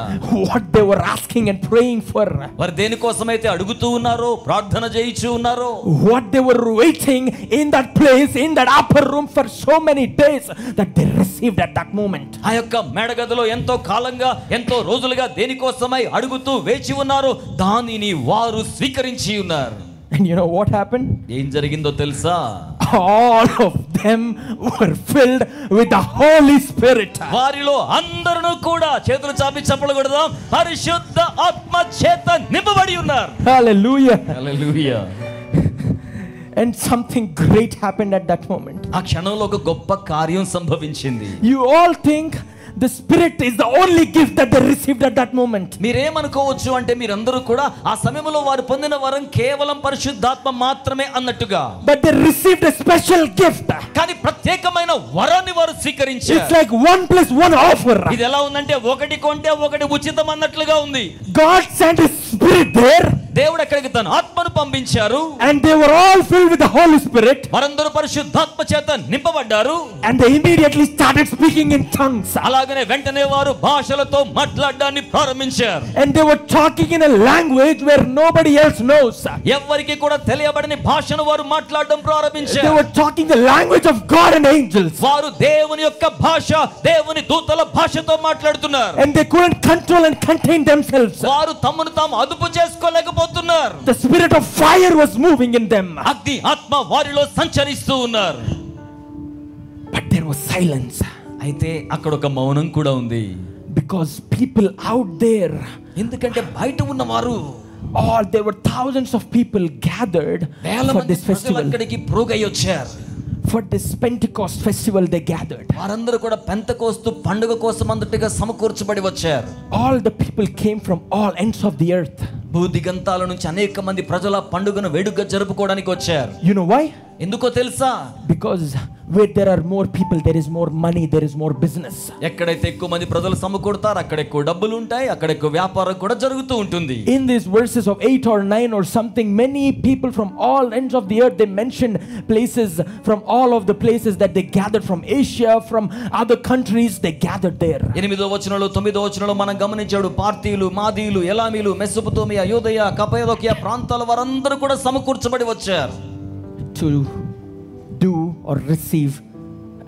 What they were asking and praying for, వారు దేనికోసమైతే అడుగుతూ ఉన్నారో ప్రార్థన చేయించు ఉన్నారో, what they were waiting in that place, in that upper room for so many days, that they received at that moment. ఆ యొక్క మేడగదిలో ఎంతో కాలంగా ఎంతో రోజులుగా దేనికోసమై అడుగుతూ వేచి ఉన్నారో దానిని వారు స్వీకరించి ఉన్నారు. And you know what happened? ఏం జరిగిందో తెలుసా? All of them were filled with the Holy Spirit. వారిలో అందరూ కూడా చేతులు చాపి చప్పట్లు కొడదాం, పరిశుద్ధ ఆత్మ చేత నింపబడి ఉన్నారు. Hallelujah. Hallelujah. And something great happened at that moment. ఆ క్షణంలో ఒక గొప్ప కార్యం సంభవించింది. You all think the Spirit is the only gift that they received at that moment. మీరేమనుకోవచ్చు అంటే మీరందరూ కూడా ఆ సమయంలో వారు పొందిన వరం కేవలం పరిశుద్ధాత్మ మాత్రమే అన్నట్టుగా. But they received a special gift. కానీ ప్రత్యేకమైన వరాన్ని వారు స్వీకరించారు. It's like 1+1 offer. ఇది ఎలా ఉందంటే ఒకటి కొంటే ఒకటి ఉచితం అన్నట్లుగా ఉంది. God sent his Spirit there. దేవుడు అక్కడికి తన ఆత్మను పంపించారు. And they were all filled with the Holy Spirit. వారందరూ పరిశుద్ధాత్మ చేత నింపబడ్డారు. And they immediately started speaking in tongues. అలాగనే వెంటనే వారు భాషలతో మాట్లాడడాన్ని ప్రారంభించారు. And they were talking in a language where nobody else knows. ఎవ్వరికి కూడా తెలియబడని భాషను వారు మాట్లాడడం They ప్రారంభించారు. were talking the language of God and angels. వారు దేవుని యొక్క భాష, దేవుని దూతల భాషతో మాట్లాడుతున్నారు. And they couldn't control and contain themselves. వారు తమను తాము అదుపు చేసుకోలేకపోతున్నారు. The spirit of fire was moving in them. అగ్ని ఆత్మ వారిలో సంచరిస్తూ ఉన్నారు. But there was silence. అయితే అక్కడ ఒక మౌనం కూడా ఉంది. Because people out there, ఎందుకంటే బయట ఉన్నవారు there were thousands of people gathered వేల for మంది this ప్రజలు festival. అక్కడికి పోగై వచ్చారు. For this Pentecost festival they gathered. వారందరూ కూడా పెంతెకోస్తు పండుగ కోసం అంతటిగా సమకూర్చబడి వచ్చారు. All the people came from all ends of the earth. భూదిగంతాల నుంచి అనేక మంది ప్రజల పండుగను వేడుకగా జరుపుకోవడానికి వచ్చారు. You know why? ఎందుకో తెలుసా? Because where there are more people, there is more money, there is more business. ఎక్కడైతే ఎక్కువ మంది ప్రజలు సమకూడతారు అక్కడ ఎక్కువ డబ్బులు ఉంటాయి, అక్కడ ఎక్కువ వ్యాపారం కూడా జరుగుతూ ఉంటుంది. In these verses of 8 or 9 or something, many people from all ends of the earth, they mentioned places from all of the places that they gathered from Asia, from other countries, they gathered there. 8వ వచనంలో 9వ వచనంలో మనం గమనించాడు పార్తీయులు, మాదీయులు, ఎలామీలు, మెసొపొతేమియా, యూదయ, కపయదోకియా ప్రాంతాల వారందరూ కూడా సమకూర్చబడి వచ్చారు. To do or receive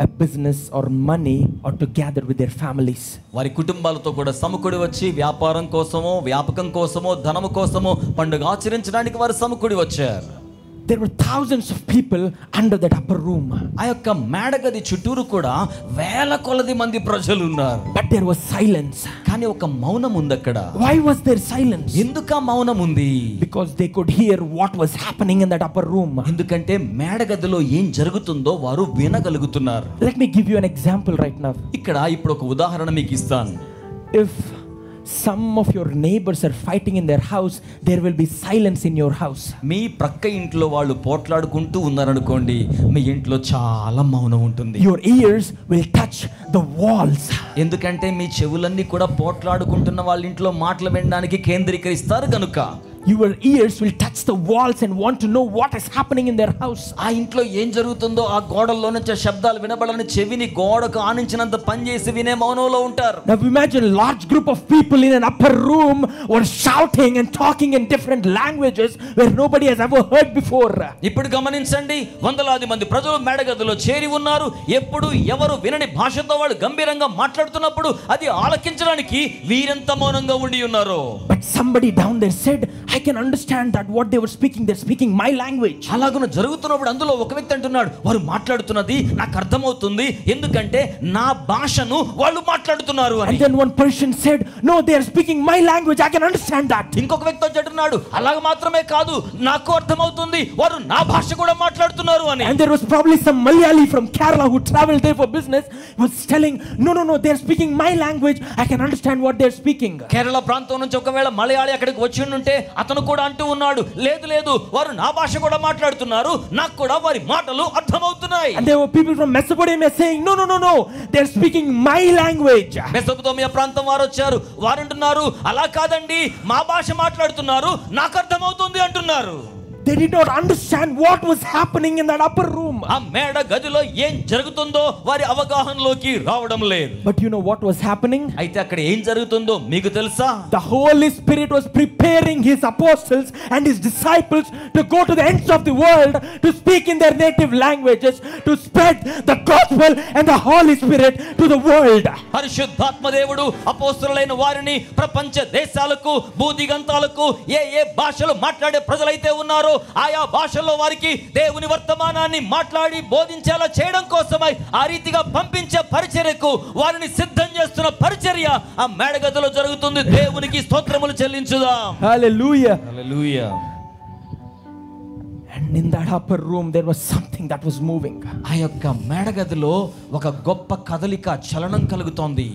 a business or money or to gather with their families. వారి కుటుంబాలతో కూడా సమకూడి వచ్చి వ్యాపారం కోసమో వ్యాపకం కోసమో ధనము కోసమో పండుగ ఆచరించడానికి వారు సమకూడి వచ్చారు. There were thousands of people under that upper room. ఆ యొక్క మేడగది చుట్టూరు కూడా వేల కొలది మంది ప్రజలు ఉన్నారు. But there was silence. కానీ ఒక మౌనం ఉంది అక్కడ. Why was there silence? ఎందుకు ఆ మౌనం ఉంది? Because they could hear what was happening in that upper room. ఎందుకంటే మేడగదిలో ఏం జరుగుతుందో వారు వినగలుగుతున్నారు. Let me give you an example right now. ఇక్కడ ఇప్పుడు ఒక ఉదాహరణ మీకు ఇస్తాను. If some of your neighbors are fighting in their house, there will be silence in your house. మీ ప్రక్క ఇంట్లో వాళ్ళు పోట్లాడుకుంటూ ఉన్నారనుకోండి, మీ ఇంట్లో చాలా మౌనం ఉంటుంది. Your ears will touch the walls. ఎందుకంటే మీ చెవులన్నీ కూడా పోట్లాడుకుంటున్న వాళ్ళ ఇంట్లో మాటలు వినడానికి కేంద్రీకరిస్తారు గనుక. Your ears will touch the walls and want to know what is happening in their house. ఆ ఇంట్లో ఏం జరుగుతుందో ఆ గోడల్లో నుంచి శబ్దాలు వినబడని చెవిని గోడకు ఆనించినంత పని చేసి వినే మౌనంలో ఉంటారు. Now imagine a large group of people in an upper room were shouting and talking in different languages where nobody has ever heard before. ఇప్పుడు గమనించండి, వందలాది మంది ప్రజలు మేడగదిలో చేరి ఉన్నారు. ఎప్పుడు ఎవరు వినని భాషతో వాళ్ళు గంభీరంగా మాట్లాడుతున్నప్పుడు అది ఆలకించడానికి వీరెంత మౌనంగా ఉండి ఉన్నారు. But somebody down there said, I can understand that what they were speaking, they're speaking my language. అలాగున జరుగుతున్నప్పుడు అందులో ఒక వ్యక్తి అంటున్నాడు, వారు మాట్లాడుతున్నది నాకు అర్థమవుతుంది, ఎందుకంటే నా భాషను వాళ్ళు మాట్లాడుతున్నారు అని. And then one person said, no, they are speaking my language, I can understand that. ఇంకొక వ్యక్తి వచ్చి అంటున్నాడు, అలాగ మాత్రమే కాదు, నాకు అర్థమవుతుంది, వారు నా భాష కూడా మాట్లాడుతున్నారు అని. And there was probably some Malayali from Kerala who traveled there for business, was telling, no, they're speaking my language, I can understand what they're speaking. Kerala ప్రాంతం నుంచి ఒకవేళ మలయాళీ అక్కడికి వచ్చి ఉంటే అతను కూడా అంటూ ఉన్నాడు, లేదు వారు నా భాష కూడా మాట్లాడుతున్నారు, నాకు కూడా వారి మాటలు అర్థమవుతున్నాయి. And there were people from Mesopotamia saying, no, they're speaking my language. మెసొపొతేమియా ప్రాంతం వారు వచ్చారు, వారు అంటున్నారు, అలా కాదండి, మా భాష మాట్లాడుతున్నారు, నాకు అర్థమవుతుంది అంటున్నారు. They did not understand what was happening in that upper room. ఆ మేడ గదిలో ఏం జరుగుతుందో వారి అవగాహనలోకి రావడం లేదు. But you know what was happening? అయితే అక్కడ ఏం జరుగుతుందో మీకు తెలుసా? The Holy Spirit was preparing his apostles and his disciples to go to the ends of the world to speak in their native languages, to spread the gospel and the Holy Spirit to the world. పరిశుద్ధాత్మ దేవుడు అపోస్తలులైన వారిని ప్రపంచ దేశాలకు భూదిగంతాలకు ఏ భాషలు మాట్లాడే ప్రజలైతే ఉన్నారో ఆయా భాషల్లో వారికి దేవుని వర్తమానాన్ని మాట్లాడి బోధించేలా చేయడం కోసమై ఆ రీతిగా పంపించే పరిచర్యకు వారిని సిద్ధం చేస్తున్న పరిచర్య ఆ మేడగదిలో జరుగుతుంది. దేవునికి స్తోత్రములు చెల్లించుదాం. Hallelujah. Hallelujah. And in that upper room there was something that was moving. ఆ యొక్క మేడగదిలో ఒక గొప్ప కదలిక, చలనం కలుగుతోంది.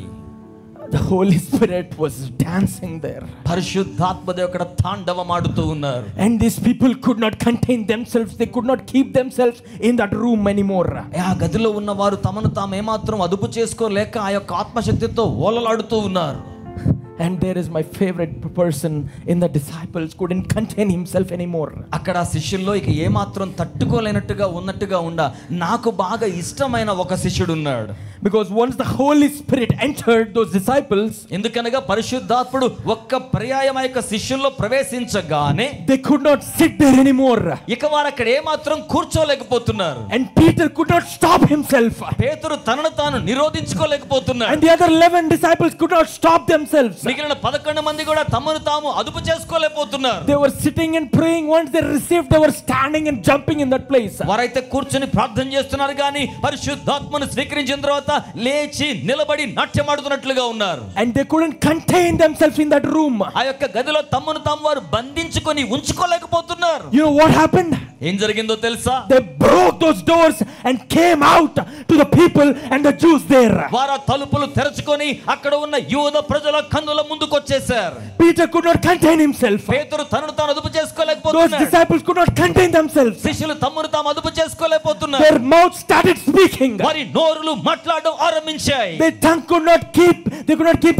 The Holy Spirit was dancing there. పరిశుద్ధాత్మ దేవుడు అక్కడ తాండవమాడుతూ ఉన్నారు. And these people could not contain themselves. They could not keep themselves in that room anymore. ఆ గదిలో ఉన్న వారు తమను తాము ఏమాత్రం అదుపు చేసుకోలేక ఆ యొక్క ఆత్మశక్తితో ఓలలాడుతూ ఉన్నారు. And there is my favorite person in the disciples couldn't contain himself anymore. అక్కడ శిష్యుల్లో ఇక ఏమాత్రం తట్టుకోలేనట్టుగా ఉన్నట్టుగా నాకు బాగా ఇష్టమైన ఒక శిష్యుడు ఉన్నాడు. Because once the Holy Spirit entered those disciples, ఎందుకనగా పరిశుద్ధాత్ముడు ఒక్క పర్యాయం ఆ యొక్క శిష్యుల్లో ప్రవేశించగానే they could not sit there anymore. ఇక వారు అక్కడ ఏమాత్రం కూర్చోలేకపోతున్నారు. And Peter could not stop himself. పేతురు తనను తాను నిరోధించుకోలేకపోతున్నాడు. And the other 11 disciples could not stop themselves. మిగిలిన 11 మంది కూడా తమను తాము అదుపు చేసుకోలేకపోతున్నారు. They were sitting and praying. Once they received, they were standing and jumping in that place. వారైతే కూర్చొని ప్రార్థన చేస్తున్నారు కానీ పరిశుద్ధాత్మను స్వీకరించిన తర్వాత లేచి నిలబడి నాట్యమాడుతున్నట్లుగా ఉన్నారు. And they couldn't contain themselves in that room. ఆ యొక్క గదిలో తమను తాము వారు బంధించుకొని ఉంచుకోలేకపోతున్నారు. You know what happened? ఏం జరిగిందో తెలుసా? They broke those doors and came out to the people and the Jews there. వారు తలుపులు తెరుచుకొని అక్కడ ఉన్న యూద ప్రజల కన్నుల ముందుకు వచ్చేశారు. Peter could not contain himself. పేతురు తనను తాను అదుపు Those చేసుకోలేకపోతున్నాడు. disciples could not contain themselves. శిష్యులు తమను తాము అదుపు చేసుకోలేకపోతున్నారు. Their mouths started speaking. వారి నోరులు మాట్లాడడం ఆరంభించాయి. Their tongue could not keep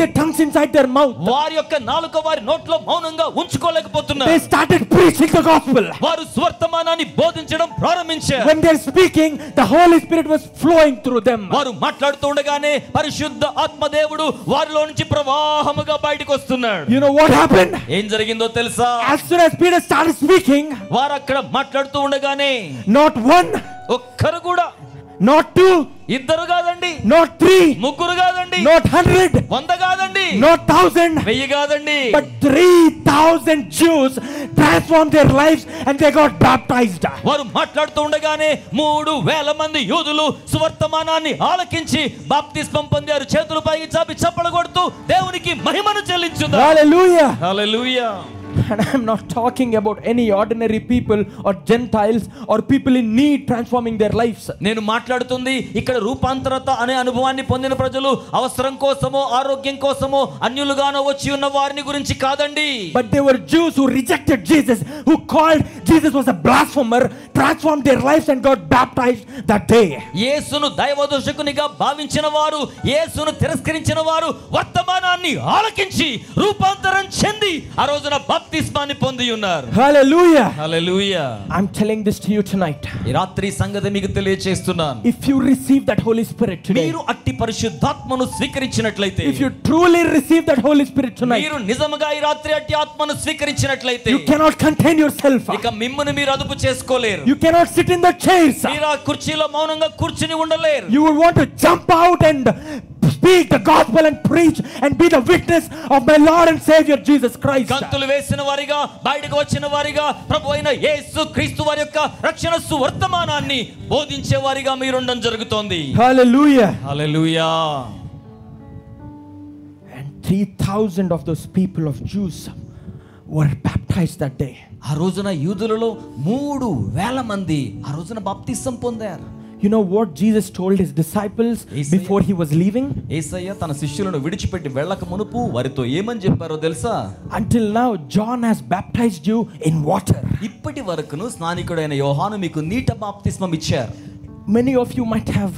their tongues inside their mouth. వారి యొక్క నాలుక వారి నోట్లో మౌనంగా ఉంచుకోలేకపోతున్నారు. They started preaching the gospel. వారు స్వర్తమానాన్ని బోధించడం ప్రారంభించారు. When they're speaking, the Holy Spirit was flowing through them. వారు మాట్లాడుతూ ఉండగానే పరిశుద్ధ ఆత్మదేవుడు వారిలో నుంచి ప్రవాహముగా బయటకు వస్తున్నాడు. You know what happened? ఏం జరిగిందో తెలుసా? As soon as Peter started speaking, వారు అక్కడ మాట్లాడుతూ ఉండగానే not one, ఒక్కరు కూడా not 2, ఇద్దరు కాదండి, not 3, ముగ్గురు కాదండి, not 100, 100 కాదండి, not 1000, 1000 కాదండి, but 3000 Jews transformed their lives and they got baptized. వారు మాట్లాడుతూ ఉండగానే 3000 మంది యూదులు సువర్తమానాన్ని ఆలకించి బాప్తిస్మం పొందారు. చేతులు పైకి చాపి చప్పలు కొడుతూ దేవునికి మహిమను చెల్లించుదాం. Hallelujah. Hallelujah. And I'm not talking about any ordinary people or Gentiles or people in need transforming their lives. నేను మాట్లాడుతుంది ఇక్కడ రూపాంతరత అనే అనుభవాన్ని పొందిన ప్రజలు అవసరం కోసమో ఆరోగ్యం కోసమో అన్యులుగానో వచ్చి ఉన్న వారిని గురించి కాదండి. But they were Jews who rejected Jesus, who called Jesus was a blasphemer, transformed their lives and got baptized that day. యేసును దైవదూషకునిగా భావించిన వారు, యేసును తిరస్కరించిన వారు వర్తమానాన్ని ఆలకించి రూపాంతరం చెంది ఆ రోజున బాప్తిస్మాన్ని పొంది ఉన్నారు. Hallelujah. Hallelujah. I'm telling this to you tonight. ఈ రాత్రి సంగతి మీకు తెలియజేస్తున్నాను. If you receive that Holy Spirit today, మీరు అట్టి పరిశుద్ధాత్మను స్వీకరించినట్లయితే, if you truly receive that Holy Spirit tonight, మీరు నిజముగా ఈ రాత్రి అట్టి ఆత్మను స్వీకరించినట్లయితే, you cannot contain yourself. ఇక మిమ్మును మీరు అదుపు చేసుకోలేరు. You cannot sit in the chairs. మీరు ఆ కుర్చీలో మౌనంగా కూర్చుని ఉండలేరు. You will want to jump out and speak the gospel and preach and be the witness of my Lord and Savior Jesus Christ. గంతులు వేసిన వారిగా, బయటకు వచ్చిన వారిగా ప్రభువైన యేసు క్రీస్తు వారి యొక్క రక్షణ సువర్తమానాన్ని బోధించే వారిగా మీరు ఉండడం జరుగుతోంది. Hallelujah. Hallelujah. And 3000 of those people of Jews were baptized that day. ఆ రోజున యూదులలో 3000 మంది ఆ రోజున బాప్తిసం పొందారు. You know what Jesus told his disciples before he was leaving? యేసయ్య తన శిష్యులను విడిచిపెట్టి వెళ్ళక మునుపు వారితో ఏమని చెప్పారో తెలుసా? Until now John has baptized you in water. ఇప్పటి వరకును స్నానికుడైన యోహాను మీకు నీట బాప్తిస్మం ఇచ్చారు. Many of you might have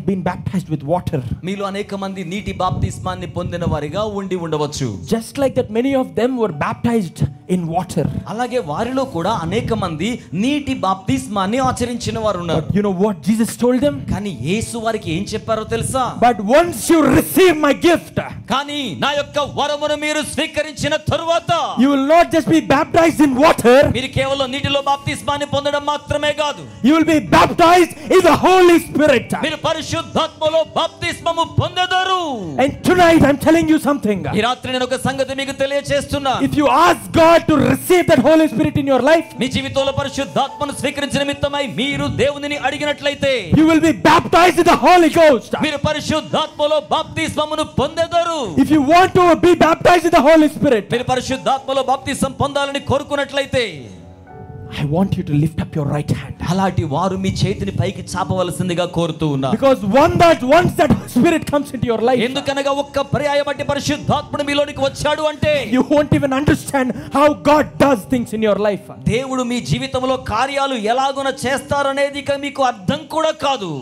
been baptized with water. మీలో అనేక మంది నీటి బాప్తిస్మాన్ని పొందిన వారిగా ఉండి ఉండవచ్చు. Just like that, many of them were baptized in water. అలాగే వారిలో కూడా అనేక మంది నీటి బాప్తిస్మాన్ని ఆచరించిన వారు ఉన్నారు. But you know what Jesus told them? కానీ యేసు వారికి ఏం చెప్పారో తెలుసా? But once you receive my gift, కానీ నా యొక్క వరమును మీరు స్వీకరించిన తరువాత you will not just be baptized in water, మీరు కేవలం నీటిలో బాప్తిస్మాన్ని పొందడం మాత్రమే కాదు, you will be baptized in the Holy Spirit. మీరు పరిశుద్ధాత్మలో బాప్తిస్మము పొందెదరు. And tonight I'm telling you something. ఈ రాత్రి నేను ఒక సంగతి మీకు తెలియజేస్తున్నా. If you ask God to receive that Holy Spirit in your life, మీ జీవితంలో పరిశుద్ధాత్మను స్వీకరించిన నిమిత్తమై మీరు దేవునిని అడిగినట్లయితే, you will be baptized in the Holy Ghost. మీరు పరిశుద్ధాత్మలో బాప్తిస్మమును పొందెదరు. If you want to be baptized in the Holy Spirit, మీరు పరిశుద్ధాత్మలో బాప్తిసం పొందాలని కోరుకున్నట్లయితే, I want you to lift up your right hand. అలాంటి వారు మీ చేతిని పైకి చాపవలసిందిగా కోరుతూ ఉన్నా. Because once that Spirit comes into your life, ఎందుకనగా ఒక్క పర్యాయం బట్టి పరిశుద్ధాత్ముడు మీలోనికి వచ్చాడు అంటే you won't even understand how God does things in your life. దేవుడు మీ జీవితంలో కార్యాలు ఎలాగున చేస్తారనేది ఇక మీకు అర్థం కూడా కాదు.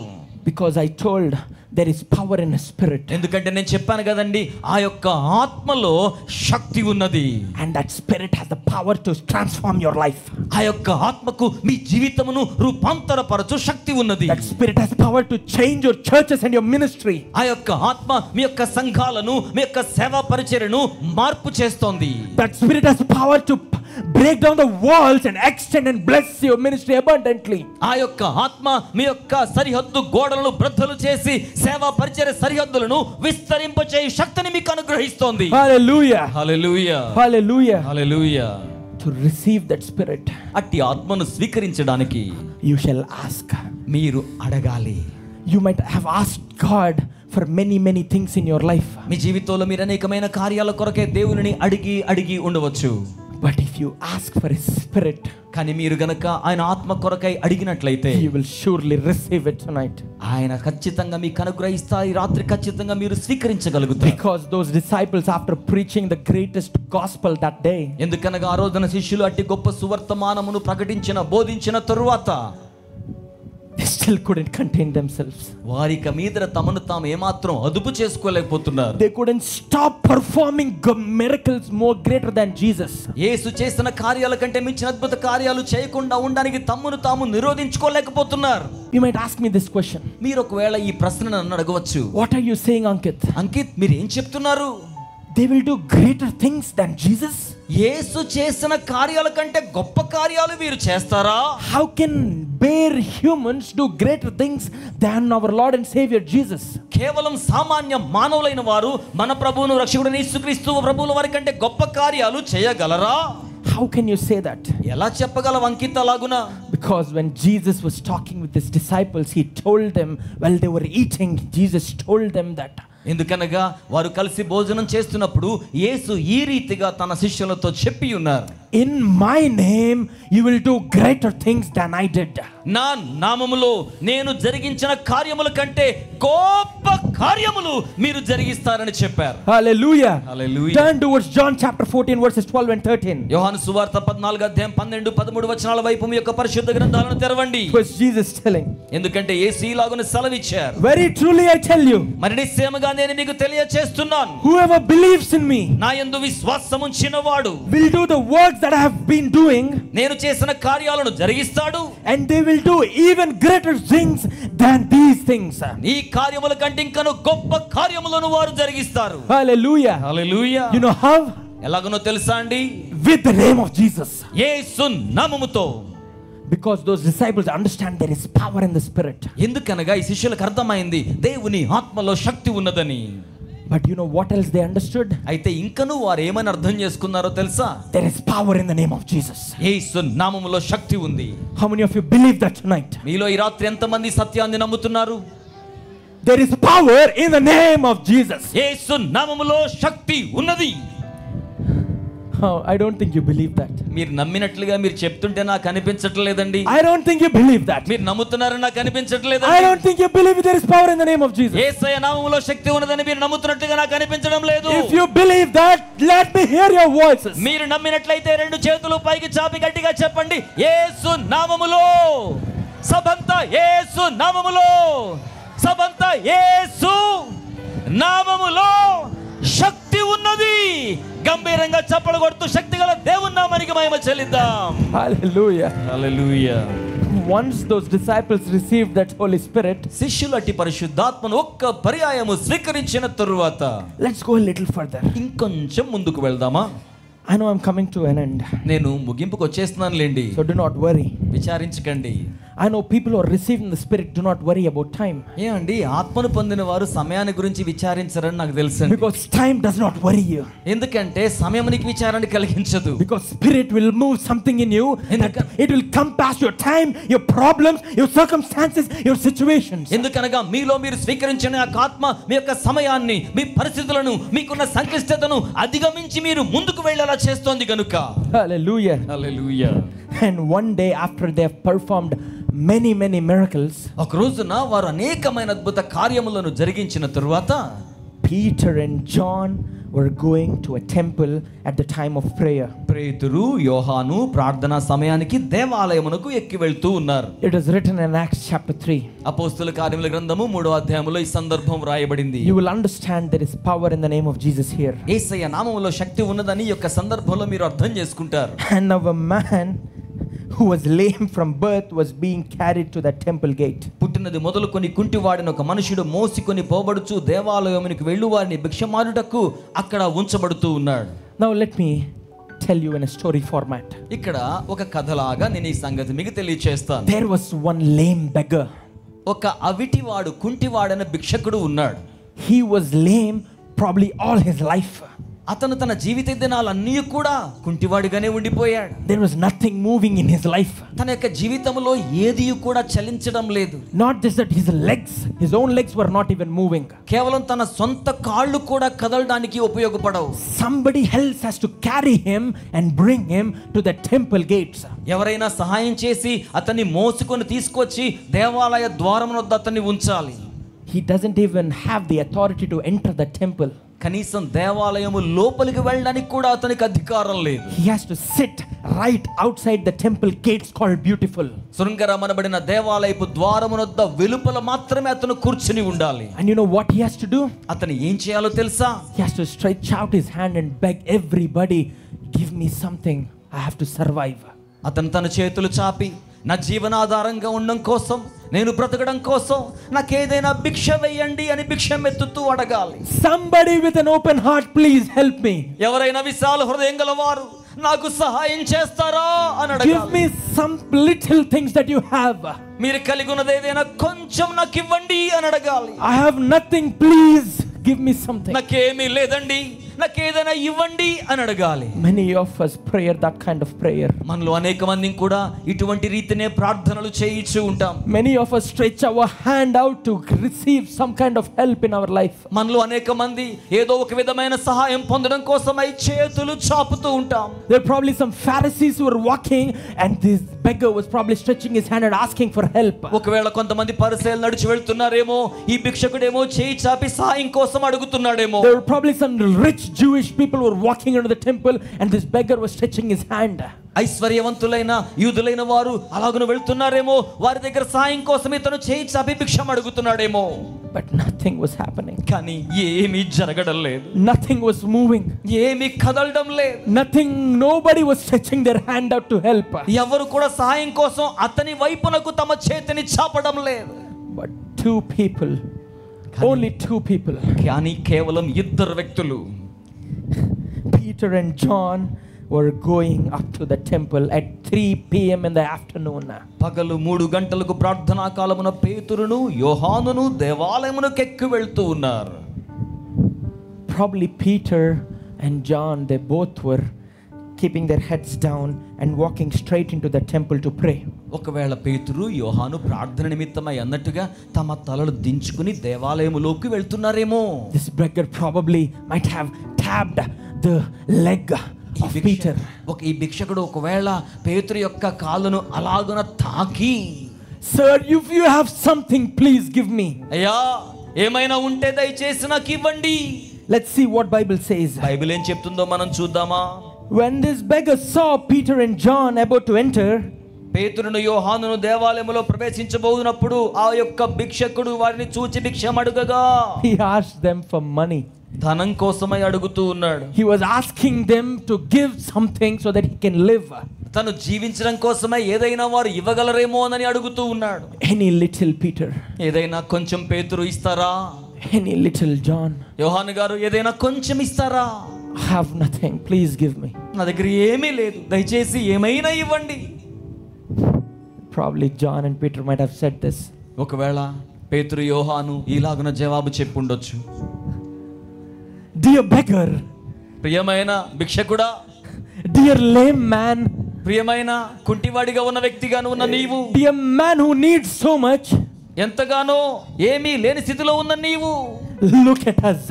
Because I told there is power in a spirit. ఎందుకంటే నేను చెప్పాను కదండి, ఆ యొక్క ఆత్మలో శక్తి ఉన్నది. And that spirit has the power to transform your life. ఆ యొక్క ఆత్మకు మీ జీవితమును రూపాంతరపరచు శక్తి ఉన్నది. That spirit has power to change your churches and your ministry. ఆ యొక్క ఆత్మ మీ యొక్క సంఘాలను, మీ యొక్క సేవా పరిచర్యను మార్పు చేస్తోంది. That spirit has power to break down the walls and extend and bless your ministry abundantly. ఆ యొక్క ఆత్మ మీ యొక్క సరిహద్దు గోడలను బ్రద్దలు చేసి సేవా పరిచర్య సరిహద్దులను విస్తరింపచేయు శక్తిని మీకు అనుగ్రహిస్తోంది. Hallelujah. Hallelujah. Hallelujah. Hallelujah. To receive that spirit, అట్టి ఆత్మను స్వీకరించడానికి you shall ask. మీరు అడగాలి. You might have asked God for many things in your life. మీ జీవితంలో మీరు అనేకమైన కార్యాల కొరకే దేవునిని అడిగి ఉండవచ్చు. But if you ask for his spirit, కానీ మీరు గనక ఆయన ఆత్మ కొరకై అడిగినట్లయితే, you will surely receive it tonight. ఆయన ఖచ్చితంగా మీకు అనుగ్రహిస్తా. ఈ రాత్రి ఖచ్చితంగా మీరు స్వీకరించగలుగుతారు. Because those disciples, after preaching the greatest gospel that day, ఎందుకనగా ఆ రోజున శిష్యులు అట్టి గొప్ప సువర్తమానమును బోధించిన తరువాత they still couldn't contain themselves. వారిక మీద తమను తాము ఏమాత్రం అదుపు చేసుకోలేకపోతున్నారు. They couldn't stop performing miracles more greater than Jesus. యేసు చేసిన కార్యాల కంటే మించిన అద్భుత కార్యాలు చేయకుండా ఉండడానికి తమను తాము నిరోధించుకోలేకపోతున్నారు. You might ask me this question. మీరు ఒకవేళ ఈ ప్రశ్నను నన్ను అడగవచ్చు. What are you saying, Ankit? Ankit, మీరు ఏం చెప్తున్నారు? They will do greater things than Jesus? యేసు చేసిన కార్యాల కంటే గొప్ప కార్యాలు వీరు చేస్తారా? How can bare humans do greater things than our Lord and Savior Jesus. కేవలం సామాన్య మానవులైన వారు మన ప్రభువును రక్షకుడైన యేసుక్రీస్తు ప్రభువుల వారి కంటే గొప్ప కార్యాలు చేయగలరా? How can you say that? ఎలా చెప్పగలవు అంకిత లాగునా? Because when Jesus was talking with his disciples, he told them while they were eating, Jesus told them that. ఎందుకనగా వారు కలిసి భోజనం చేస్తున్నప్పుడు యేసు ఈ రీతిగా తన శిష్యులతో చెప్పి ఉన్నారు, In my name you will do greater things than I did. నా నామములో నేను జరిగించిన కార్యముల కంటే గొప్ప కార్యములు మీరు జరిగిస్తారని చెప్పారు. Hallelujah. Hallelujah. Turn towards John chapter 14 verses 12 and 13. యోహాను సువార్త 14 అధ్యాయం 12 13 వచనాల వైపు మీ యొక్క పరిశుద్ధ గ్రంథాలను తెరవండి. Was Jesus telling? ఎందుకంటే యేసు ఇలాగున సెలవిచ్చారు, Very truly I tell you, మరి నిశ్చయముగా నేను మీకు తెలియచేస్తున్నాను, whoever believes in me నా యందు విశ్వాసం ఉంచిన వాడు will do the works that I have been doing, నేను చేసిన కార్యాలను జరిగిస్తాడు, and they will do even greater things than these things. ఈ కార్యముల కంటే ఇంకను గొప్ప కార్యములను వారు జరిగిస్తారు. Hallelujah. Hallelujah. You know how? ఎలాగనో తెలుసా అండి? With the name of Jesus. Yesu నామముతో. Because those disciples understand there is power in the Spirit. ఎందుకనగా ఈ శిష్యులకు అర్థమైంది దేవుని ఆత్మలో శక్తి ఉన్నదని. But you know what else they understood? అయితే ఇంకను వారు ఏమని అర్థం చేసుకున్నారో తెలుసా? There is power in the name of Jesus. యేసు నామములో శక్తి ఉంది. How many of you believe that tonight? మీలో ఈ రాత్రి ఎంతమంది సత్యాన్ని నమ్ముతున్నారు? There is power in the name of Jesus. యేసు నామములో శక్తి ఉన్నది. Oh, I don't think you believe that. మీరు నమ్మినట్లుగా మీరు చెప్తుంటే నాకు అనిపించట్లేదండి. I don't think you believe that. మీరు నమ్ముతున్నారని నాకు అనిపించట్లేదండి. I don't think you believe there is power in the name of Jesus. యేసయ్య నామములో శక్తి ఉన్నదని మీరు నమ్ముతున్నట్లుగా నాకు అనిపించడం లేదు. If you believe that, let me hear your voices. మీరు నమ్మినట్లయితే రెండు చేతులు పైకి చాపి గట్టిగా చెప్పండి, యేసు నామములో. సభంతా యేసు నామములో, సభంతా యేసు నామములో శక్తి ఉన్నది. గంభీరంగా చప్పలు కొడుతూ శక్తిగల దేవుని నామానికి మహిమ చెల్లిద్దాం. Hallelujah. Hallelujah. Once those disciples received that Holy Spirit, శిష్యులు అట్టి పరిశుద్ధాత్మను ఒక్క పర్యాయము స్వీకరించిన తరువాత let's go a little further. ఇంకొంచెం ముందుకు వెళ్దామా? I know I'm coming to an end, నేను ముగింపుకు వచ్చేస్తున్నాను లేండి. so do not worry. విచారించకండి. I know people who are receiving the Spirit do not worry about time. ఏమండి, ఆత్మను పొందిన వారు సమయాన్ని గురించి విచారించరని నాకు తెలుసు. Because time does not worry you. ఎందుకంటే సమయం నీకు విచారాన్ని కలిగించదు. Because Spirit will move something in you that it will come past your time, your problems, your circumstances, your situations. ఎందుకనగా మీలో మీరు స్వీకరించిన ఆ ఆత్మ మీ యొక్క సమయాన్ని, మీ పరిస్థితులను, మీకున్న సంక్లిష్టతను అధిగమించి మీరు ముందుకు వెళ్ళేలా చేస్తోంది గనుక. Hallelujah. Hallelujah. And one day after they have performed many miracles, ఒక రోజున వారు అనేకమైన అద్భుత కార్యములను జరిగించిన తరువాత Peter and John were going to a temple at the time of prayer. పేతురు, యోహాను ప్రార్థనా సమయానికి దేవాలయమునకు ఎక్కి వెళ్తూ ఉన్నారు. It is written in Acts chapter 3. అపోస్తల కార్యముల గ్రంథము 3వ అధ్యాయములో ఈ సందర్భం రాయబడింది. You will understand there is power in the name of Jesus here. యేసయ్య నామములో శక్తి ఉన్నదని ఈ యొక్క సందర్భంలో మీరు అర్థం చేసుకుంటారు. And now a man who was lame from birth was being carried to that temple gate. పుట్టినది మొదలుకొని కుంటివాడిన ఒక మనుషుడు మోసికొని పోబడుచు దేవాలయమునికి వెళ్ళు వారిని భిక్షమాడుటకు అక్కడ ఉంచబడుతూ ఉన్నాడు. Now let me tell you in a story format. ఇక్కడ ఒక కథలాగా నేను ఈ సంగతి మీకు తెలియచేస్తాను. There was one lame beggar. ఒక అవిటివాడు, కుంటివాడైన భిక్షకుడు ఉన్నాడు. He was lame probably all his life. అతను తన జీవిత దినాలన్నీ కూడా కుంటివాడిగానే ఉండిపోయాడు. There was nothing moving in his life. తన యొక్క జీవితంలో ఏది కూడా చలించడం లేదు. Not just that his own legs were not even moving. కేవలం తన సొంత కాళ్ళు కూడా కదలడానికి ఉపయోగపడవు. Somebody else has to carry him and bring him to the temple gates. ఎవరైనా సహాయం చేసి అతన్ని మోసుకొని తీసుకొచ్చి దేవాలయ ద్వారం వద్ద అతన్ని ఉంచాలి. He doesn't even have the authority to enter the temple. కనీసం దేవాలయము లోపలికి వెళ్ళడానికి కూడా అతనికి అధికారం లేదు. He has to sit right outside the temple gates called Beautiful. శృంగరమనబడిన దేవాలయపు ద్వారము వద్ద వెలుపల మాత్రమే అతను కూర్చుని ఉండాలి. And you know what he has to do? అతను ఏం చేయాలో తెలుసా? He has to stretch out his hand and beg everybody, give me something, I have to survive. అతను తన చేతులు చాపి నా జీవనాధారంగా ఉండడం కోసం, నేను బ్రతకడం కోసం నాకేదైనా భిక్ష వేయండి అని భిక్షమెత్తుతూ అడగాలి. Somebody with an open heart, please help me. ఎవరైనా విశాల హృదయం గలవారు నాకు సహాయం చేస్తారా అని Give అడగాలి. me some little things that you have. మీరు కలిగి ఉన్నది ఏదైనా కొంచెం నాకు ఇవ్వండి అని అడగాలి. I have nothing, please give me something. నాకేమీ లేదండి, నాకేదైనా ఇవ్వండి అని అడగాలి. Many of us pray that kind of prayer. మనలో అనేక మంది కూడా ఇటువంటి రీతినే ప్రార్థనలు చేయించు ఉంటాం. Many of us stretch our hand out to receive some kind of help in our life. మనలో అనేక మంది ఏదో ఒక విధమైన సహాయం పొందడం కోసమై చేతులు చాపుతూ ఉంటాం. There are probably some Pharisees who were walking and this beggar was probably stretching his hand and asking for help. ఒకవేళ కొంతమంది పరిసయ్యులు నడిచి వెళ్తున్నారేమో, ఈ భిక్షకుడేమో చేయి చాపి సహాయం కోసం అడుగుతున్నాడేమో. There were probably some rich Jewish people who were walking into the temple and this beggar was stretching his hand. ఐశ్వర్యవంతులైన యూదులైన వారు అలాగున వెళ్తున్నారేమో, వారి దగ్గర సాయం కోసం ఇతను చేయి చాపి భిక్షం అడుగుతున్నాడేమో. But nothing was happening. కానీ ఏమీ జరగడం లేదు. Nothing was moving. ఏమీ కదలడం లేదు. Nothing, nobody was stretching their hand out to help. ఎవరు కూడా సహాయం కోసం అతని వైపునకు తమ చేతిని చాపడం లేదు. But two people, only two people, కానీ కేవలం ఇద్దరు వ్యక్తులు, Peter and John, were going up to the temple at 3 p.m. in the afternoon. పగలు 3 గంటలకు ప్రార్థనా కాలమున పేతురును యోహానును దేవాలయమునకు ఎక్కి వెళ్తూ ఉన్నారు. Probably Peter and John, they both were keeping their heads down and walking straight into the temple to pray. ఒకవేళ పేతురు యోహాను ప్రార్థన నిమిత్తమై అన్నట్టుగా తమ తలలు దించుకుని దేవాలయములోకి వెళ్తున్నారేమో. This beggar probably might have tapped the leg of Peter. ఈ భిక్షకుడు ఒకవేళ పేతురు యొక్క కాళ్ళను అలాగున తాకి, Sir, if you have something, please give me. అయ్యా ఏమైనా ఉంటే దయచేసి నాకు ఇవ్వండి. Let's see what Bible says. Bible ఏం చెప్తుందో మనం చూద్దామా. When this beggar saw Peter and John about to enter, పేతురును యోహానును దేవాలయములో ప్రవేశించబోతున్నప్పుడు ఆ యొక్క భిక్షకుడు వారిని చూచి భిక్షం అడుగగా, he asked them for money. ధనం కోసమై అడుగుతూ ఉన్నాడు. He was asking them to give something so that he can live. తను జీవించడం కోసమై ఏదైనా వారు ఇవ్వగలరేమో అని అడుగుతూ ఉన్నాడు. Any little Peter, ఏదైనా కొంచెం పేతురు ఇస్తారా? any little John, యోహాను గారు ఏదైనా కొంచెం ఇస్తారా? I have nothing, please give me. నా దగ్గర ఏమీ లేదు, దయచేసి ఏమైనా ఇవ్వండి. Probably John and Peter might have said this. ఒకవేళ పేతురు యోహాను ఇలాగున జవాబు చెప్పుండొచ్చు. Dear beggar, ప్రియమైన భిక్షకుడా, dear lame man, ప్రియమైన కుంటివాడిగా ఉన్న వ్యక్తిగాను ఉన్న నీవు, dear man who needs so much, ఎంతగానో ఏమీ లేని స్థితిలో ఉన్న నీవు, look at us.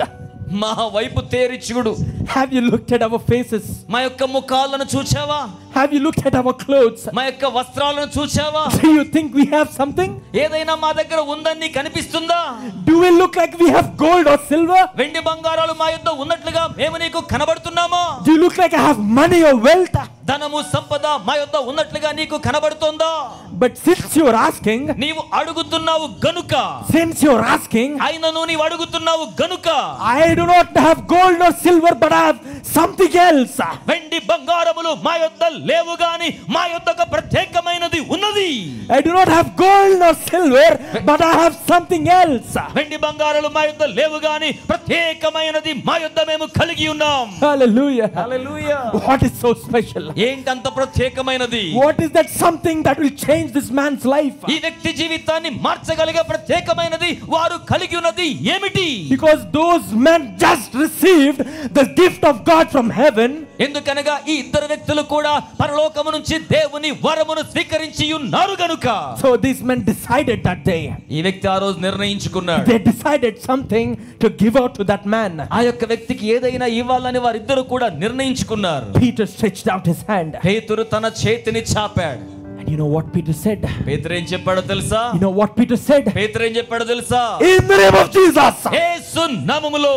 మా వైపు తేరి చూడు. Have you looked at our faces? మా యొక్క ముఖాలను చూచావా? Have you looked at our clothes? మా యొక్క వస్త్రాలను చూచావా? Do you think we have something? ఏదైనా మా దగ్గర ఉందని నీకు అనిపిస్తుందా? Do we look like we have gold or silver? వెండి బంగారాలు మా యొద్ద ఉన్నట్లుగా మేము నీకు కనబడుతున్నామా? Do you look like I have money or wealth? ధనము సంపద మా యొద్ద ఉన్నట్లుగా నీకు కనబడుతోందా? But since you're asking, నీవు అడుగుతున్నావు గనుక, since you're asking, అయినను నీవు అడుగుతున్నావు గనుక, I do not have gold nor silver, but I have something else. వెండి బంగారములు మా యొద్ద లేవు గాని మా యొద్ద ఒక ప్రత్యేకమైనది ఉన్నది. I do not have gold nor silver, but I have something else. వెండి బంగారాలు మా యొద్ద లేవు గాని ప్రత్యేకమైనది మా యొద్ద మేము కలిగి ఉన్నాం. Hallelujah. Hallelujah. What is so special? ఏంటంత ప్రత్యేకమైనది? What is that something that will change this man's life? ఈ వ్యక్తి జీవితాన్ని మార్చగలిగే ప్రత్యేకమైనది వారు కలిగి ఉన్నది ఏమిటి? Because those men just received the gift of God from heaven. ఎందుకనగా ఈ ఇద్దరు వ్యక్తులు కూడా పరలోకము నుంచి దేవుని వరమును స్వీకరించి ఉన్నారు గనుక. So these men decided that day. ఈ వ్యక్తి ఆ రోజు నిర్ణయించుకున్నాడు. They decided something to give out to that man. ఆ యొక్క వ్యక్తికి ఏదైనా ఇవ్వాలని వారిద్దరు కూడా నిర్ణయించుకున్నారు. Peter stretched out his hand. పేతురు తన చేతిని చాపాడు. And you know what Peter said? పేతురు ఏం చెప్పాడో తెలుసా? You know what Peter said? పేతురు ఏం చెప్పాడో తెలుసా? In the name of Jesus. యేసు నామములో.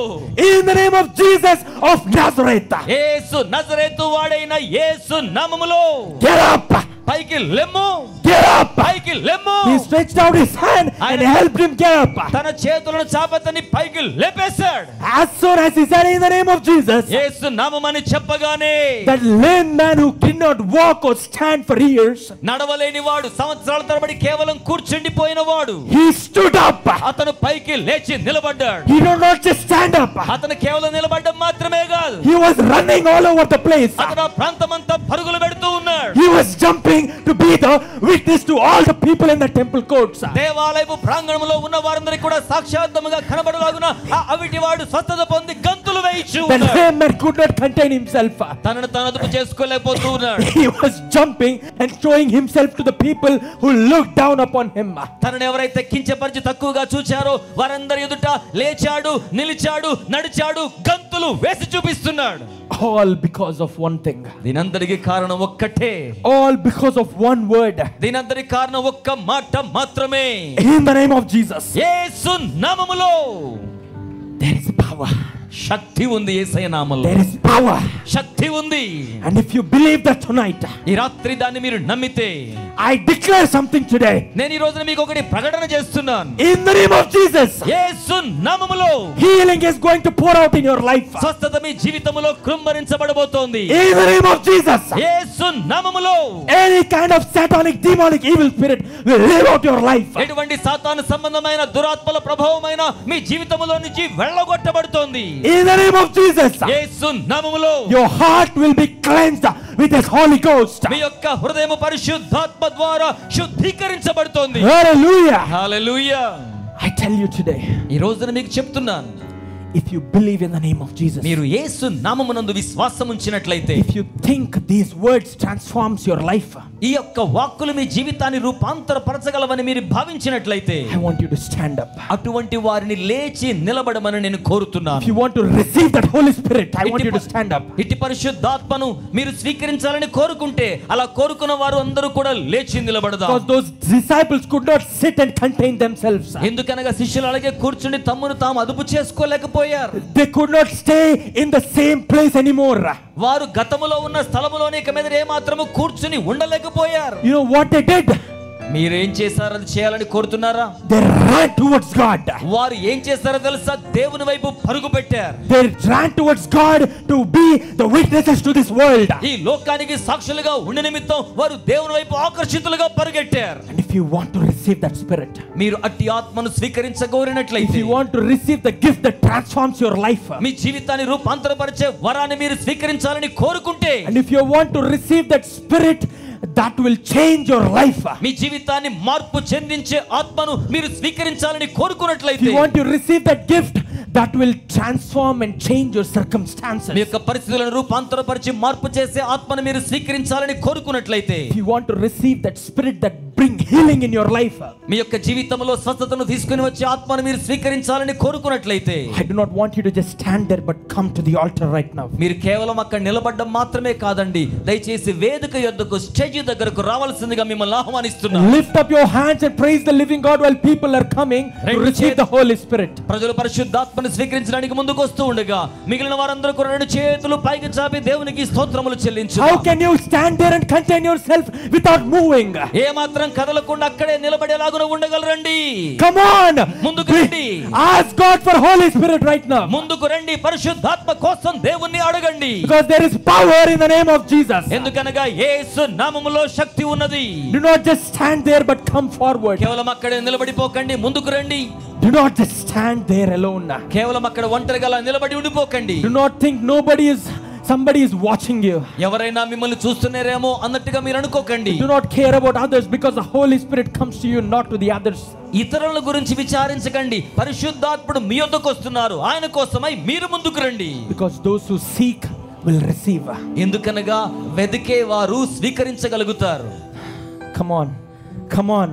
In the name of Jesus of Nazareth. యేసు నజరేతు వాడైన యేసు నామములో. Get up. పైకి లెమ్ము. Get up. పైకి లెమ్ము. He stretched out his hand and helped him get up. తన చేతులను చాపతని పైకి లేపేశాడు. As soon as he said in the name of Jesus, యేసు నామమని చెప్పగానే that lame man who could not walk or stand for years, నడవలేని వాడు, సంవత్సరాల తరబడి కేవలం కూర్చుండిపోయిన వాడు, he stood up. అతను పైకి లేచి నిలబడ్డాడు. He did not just stand up. అతను కేవలం నిలబడ్డం మాత్రమే కాదు, He was running all over the place. అతడు ఆ ప్రాంతమంతా పరుగులు పెడుతూ ఉన్నాడు. He was jumping to be the witness to all the people in the temple courts. దేవాలయపు ప్రాంగణంలో ఉన్న వారందరికీ కూడా సాక్షాత్తుగా కనబడలాగున ఆ అవిటివాడు స్వస్థత పొంది గంతులు వేయిచు The ఉన్నాడు. lame man could not contain himself. తనను తాను అదుపు చేసుకోలేకపోతూ ఉన్నాడు. He was jumping and showing himself to the people who looked down upon him. తనను ఎవరైతే కించపరిచి తక్కువగా చూచారో వారందరి ఎదుట లేచాడు, నిలిచాడు, నడిచాడు, గంతులు వేసి చూపిస్తున్నాడు. All because of one thing. దీనందరికి కారణం ఒక్కటే. All because of one word. దీనందరికి కారణం ఒక్క మాట మాత్రమే. In the name of Jesus. యేసు నామములో There is power. శక్తి ఉంది. యేసయ్య నామములో There is power. శక్తి ఉంది. And if you believe that tonight, ఈ రాత్రి దాన్ని మీరు నమ్మితే, I declare something today. నేను ఈ రోజున మీకు ఒకటి ప్రకటన చేస్తున్నాను. In the name of Jesus, యేసు నామములో healing is going to pour out in your life. స్వస్థత మీ జీవితములో కృమ్మరించబడబోతోంది. In the name of Jesus, యేసు నామములో any kind of satanic, demonic, evil spirit will live out your life. ఎటువంటి సాతాను సంబంధమైన దురాత్మల ప్రభావమైన మీ జీవితములో నుంచి వెళ్ళగొట్టబడుతోంది. In the name of Jesus, యేసు నామములో your heart will be cleansed with His Holy Ghost. మీ యొక్క హృదయము పరిశుద్ధాత్మ ద్వారా శుద్ధీకరించబడుతోంది. Hallelujah. Hallelujah. I tell you today, ఈ రోజున మీకు చెప్తున్నాను, if you believe in the name of Jesus, మీరు యేసు నామమునందు విశ్వాసం ఉంచినట్లయితే, if you think these words transforms your life, ఈ యొక్క వాక్కులు మీ జీవితాన్ని రూపాంతరపరచగలవని మీరు భావించినట్లయితే, I want you to stand up. అటువంటి వారిని లేచి నిలబడమని నేను కోరుతున్నాను. If you want to receive that Holy Spirit, I want you to stand up. ఇట్టి పరిశుద్ధాత్మను మీరు స్వీకరించాలని కోరుకుంటే, అలా కోరుకున్న వారు అందరూ కూడా లేచి నిలబడదాం. Because those disciples could not sit and contain themselves. ఎందుకనగా శిష్యులు అలాగే కూర్చుని తమ్మును తాము అదుపు చేసుకోలేకపోయారు. They could not stay in the same place anymore. వారు గతములో ఉన్న స్థలములోనే ఇక మీద ఏమాత్రము కూర్చుని ఉండలేకపోయారు. You know what they did? మీరేం చేశారు అది చేయాలని కోరుతున్నారా? They ran towards God. వారు ఏం చేశారో తెలుసా? దేవుని వైపు పరుగు పెట్టారు. They ran towards God to be the witnesses to this world. ఈ లోకానికి సాక్షులుగా ఉండే నిమిత్తం వారు దేవుని వైపు ఆకర్షితులుగా పరుగెట్టారు. And if you want to receive that spirit, మీరు అట్టి ఆత్మను if స్వీకరించగోరినట్లయితే, you want to receive the gift that transforms your life, మీ జీవితాన్ని రూపాంతరపరిచే వరాన్ని మీరు స్వీకరించాలని కోరుకుంటే, and if you want to receive that spirit that will change your life, మీ జీవితాన్ని మార్పు చెందించే ఆత్మను మీరు స్వీకరించాలని if కోరుకున్నట్లయితే, you want to receive that gift that will transform and change your circumstances, మీ యొక్క పరిస్థితులను రూపాంతరపరిచి మార్పు చేసే ఆత్మను మీరు స్వీకరించాలని కోరుకున్నట్లయితే, if you want to receive that spirit that bring healing in your life, మీ యొక్క జీవితంలో స్వస్థతను తీసుకుని వచ్చే ఆత్మను మీరు స్వీకరించాలని కోరుకున్నట్లయితే, I do not want you to just stand there but come to the altar right now. మీరు కేవలం అక్కడ నిలబడడం మాత్రమే కాదండి, దయచేసి వేదిక యొద్దకు స్టేజ్ దగ్గరకు రావాల్సిందిగా మిమ్మల్ని ఆహ్వానిస్తున్నాను. Lift up your hands and praise the living God while people are coming to receive the Holy Spirit. ప్రజలు పరిశుద్ధాత్మను స్వీకరించడానికి ముందుకు వస్తూ ఉండగా మిగిలిన వారందరూ కూడా రెండు చేతులు పైకి చాపి దేవునికి స్తోత్రములు చెల్లించు. How can you stand there and contain yourself without moving? ఏ మాత్రం కదలకుండా అక్కడే నిలబడేలాగున ఉండగలరండి. Come on, ముందుకు రండి. ask God for Holy Spirit right now. ముందుకు రండి, పరిశుద్ధాత్మ కోసం దేవుణ్ణి అడగండి. Because there is power in the name of Jesus. ఎందుకనగా యేసు నామములో శక్తి ఉన్నది. Do not just stand there but come forward. కేవలం అక్కడే నిలబడిపోకండి, ముందుకు రండి. Do not just stand there alone. కేవలం అక్కడ ఒంటరిగా అలా నిలబడి ఉండిపోకండి. Do not think somebody is watching you. ఎవరైనా మిమ్మల్ని చూస్తున్నారేమో అన్నట్టుగా మీరు అనుకోకండి. Do not care about others because the Holy Spirit comes to you, not to the others. ఇతరుల గురించి విచారించకండి, పరిశుద్ధాత్ముడు మీ యొద్దకు వస్తున్నారు, ఆయన కోసమై మీరు ముందుకు రండి. Because those who seek will receive. ఎందుకనగా వెదికే వారు స్వీకరించగలుగుతారు. Come on.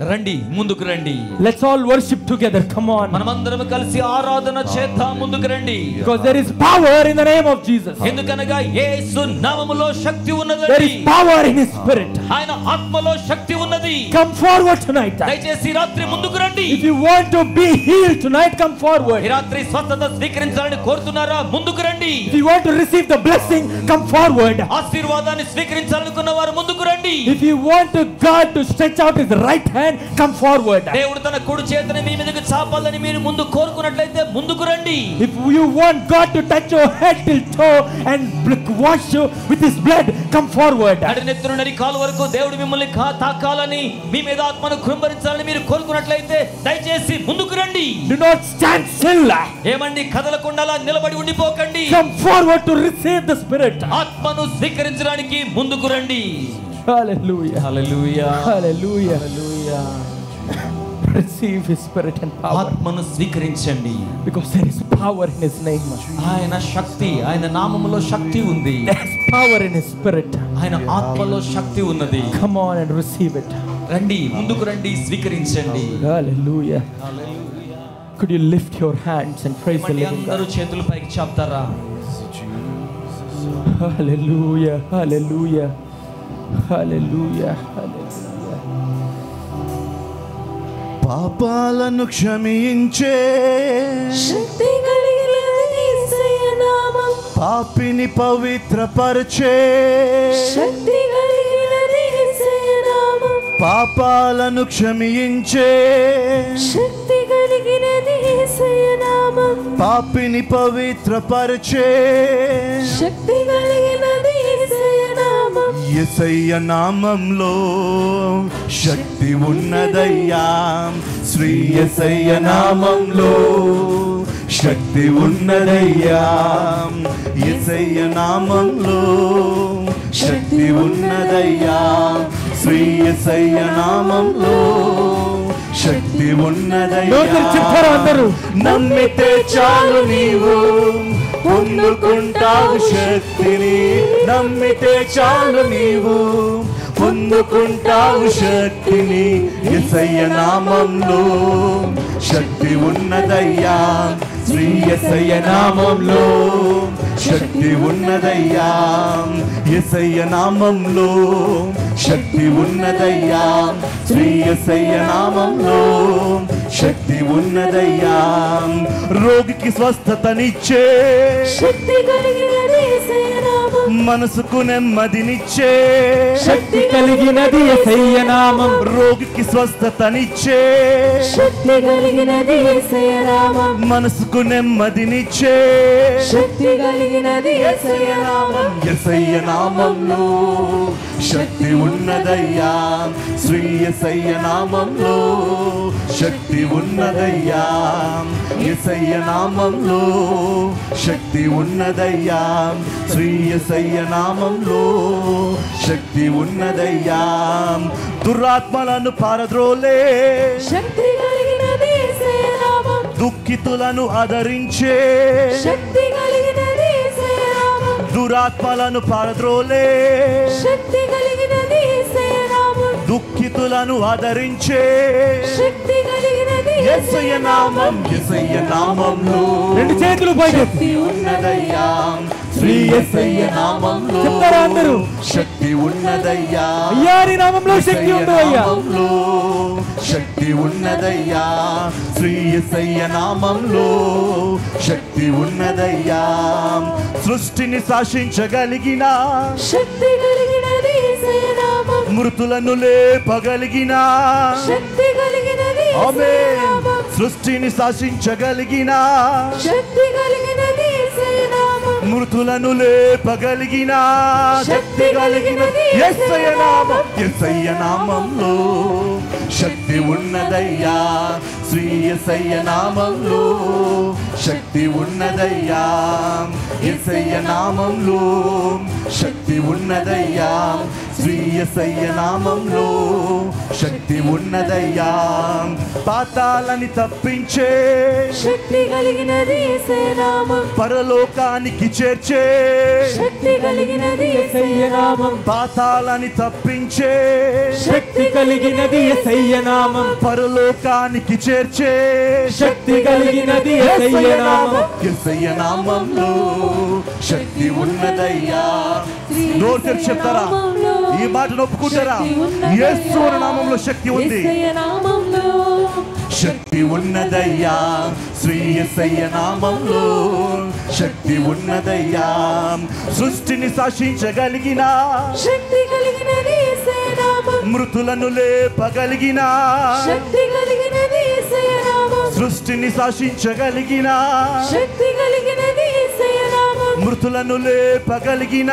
రండి, ముందుకు రండి. Let's all worship together. Come on. మనమందరం కలిసి ఆరాధన చేద్దాం, ముందుకు రండి. Because there is power in the name of Jesus. ఎందుకనగా యేసు నామములో శక్తి There ఉన్నది. is power in His Spirit. ఆయన ఆత్మలో శక్తి ఉన్నది. Come forward tonight. దయచేసి ఈ రాత్రి ముందుకు రండి. If you want to be healed tonight, come forward. ఈ రాత్రి స్వస్థత స్వీకరించాలని కోరుతున్నారా? ముందుకు రండి. If you want to receive the blessing, come forward. ఆశీర్వాదాన్ని స్వీకరించాలనుకున్న వారు ముందుకు రండి. If you want God to stretch out His right hand hand, come forward. దేవుడు తన కుడి చేతిని మీ మీదకి చాపాలని మీరు ముందు కోరుకున్నట్లయితే ముందుకు రండి. If you want God to touch your head till toe and wash you with his blood, come forward. నడినెత్తున నడి కాలు వరకు దేవుడు మిమ్మల్ని తాకాలని మీ మీద ఆత్మను కృంభరించాలని మీరు కోరుకున్నట్లయితే దయచేసి ముందుకు రండి. Do not stand still. ఏమండి కదలకుండా అలా నిలబడి ఉండిపోకండి. Come forward to receive the Spirit. ఆత్మను స్వీకరించడానికి ముందుకు రండి. Hallelujah. Hallelujah. Hallelujah. Hallelujah. Receive his Spirit and power. ఆత్మను స్వీకరించండి. Because there is power in his name. ఆయన శక్తి, ఆయన నామములో శక్తి ఉంది. There is power in his Spirit. ఆయన ఆత్మలో శక్తి ఉన్నది. Come on and receive it. రండి, ముందుకు రండి, స్వీకరించండి. Hallelujah. Could you lift your hands and praise the living అందరూ God? చేతులు పైకి చాపుతారా? Hallelujah. Hallelujah. Hallelujah. Hallelujah. పాపాలను క్షమించే శక్తి కలిగినది యేసయ్య నామం. పాపిని పవిత్రపరచే శక్తి కలిగినది యేసయ్య నామం. పాపాలను క్షమించే శక్తి కలిగినది యేసయ్య నామం. పాపిని పవిత్రపరచే శక్తి కలిగినది యేసయ్య నామం. యేసయ్య నామంలో శక్తి ఉన్నదయ్యా. శ్రీ యేసయ్య నామంలో శక్తి ఉన్నదయ్యా. యేసయ్య నామంలో శక్తి ఉన్నదయ్యా. శ్రీ యేసయ్య నామంలో శక్తి నోటితో చెప్పారు అందరూ. నమ్మితే చాలు నీవు పొందుకుంటావు శక్తిని. నమ్మితే చాలు నీవు పొందుకుంటావు శక్తిని. యేసయ్య నామంలో శక్తి ఉన్నదయ్యా. శ్రీ యేసయ్య నామంలో శక్తి ఉన్నదయ్యా. యేసయ్య నామంలో శక్తి ఉన్నదయ్యా. శ్రీ యేసయ్య నామంలో శక్తి ఉన్నదయ్యా. రోగికి స్వస్థతనిచ్చే శక్తి కలిగినది యేసయ్య నామం. మనసుకు నెమ్మదినిచ్చే శక్తి కలిగినది యేసయ్య నామం. రోగికి స్వస్థతనిచ్చే శక్తి కలిగినది యేసయ్య నామం. మనసుకు నెమ్మదినిచ్చే శక్తి కలిగినది యేసయ్య నామం. యేసయ్య నామంలో శక్తి ఉన్నదయ్యా. శ్రీ యేసయ్య నామంలో శక్తి ఉన్నదయ్యా. యేసయ్య నామంలో శక్తి ఉన్నదయ్యా. శ్రీ యేసయ్య నామంలో శక్తి ఉన్నదయ్యా. దురాత్మలను పారద్రోలే శక్తి కలిగినది యేసయ్య నామం. దుఃఖితులను ఆదరించే శక్తి కలిగినది యేసయ్య నామం. దురాత్మలను పారద్రోలే శక్తి కలిగినది యేసయ్య నామం. దుఃఖితులను ఆదరించే శక్తి కలిగినది యేసయ్య నామం. యేసయ్య నామంలో రెండు చేతులు పైకి. శక్తి ఉన్నదయ్యా. శ్రీ యేసయ్య నామంలో చెప్తారా అందరూ? శక్తి ఉన్నదయ్యా. అయ్యా నీ నామంలో శక్తి ఉంది అయ్యా. నామంలో శక్తి ఉన్నదయ్యా. శ్రీ యేసయ్య నామంలో శక్తి ఉన్నదయ్యా. సృష్టిని శాసించగలిగిన శక్తి కలిగినది యేసయ్య నామం. మృతులను లేపగలిగిన శక్తి కలిగినది ఆమేన్. యేసయ్య నామం. సృష్టిని శాసించగలిగిన శక్తి కలిగినది యేసయ్య నామం. మృతులను లేపగలిగిన శక్తి కలిగినది యేసయ్య నామం. యేసయ్య నామంలో శక్తి ఉన్నదయ్యా. శ్రీ యేసయ్య నామంలో శక్తి ఉన్నదయ్యా. యేసయ్య నామంలో శక్తి ఉన్నదయ్యా. శ్రీ యేసయ్య నామంలో శక్తి ఉన్నదయ్యా. పాతాలని తప్పించే శక్తి కలిగినది యేసయ్య నామం. పరలోకానికి చేర్చే శక్తి కలిగినది యేసయ్య నామం. పాతాలని తప్పించే శక్తి కలిగినది యేసయ్య నామం. పరలోకానికి చేర్చే శక్తి కలిగినది యేసయ్య నామం. యేసయ్య నామంలో శక్తి ఉన్నదయ్యా. నోరు తెరిచి చెప్తారా? ఈ మాటను ఒప్పుకుంటారా? యేసు నామంలో శక్తి ఉంది. యేసయ్య నామంలో శక్తి ఉన్నదయ్యా. శ్రీ యేసయ్య నామంలో శక్తి ఉన్నదయ్యా. సృష్టిని శాసించగలిగిన శక్తి కలిగినది యేసయ్య నామం. మృతులను లేపగలిగిన శక్తి కలిగినది యేసయ్య నామం సృష్టిని శాసించగలిగిన శక్తి కలిగినది యేసయ్య నామం మృతులను లేపగలిగిన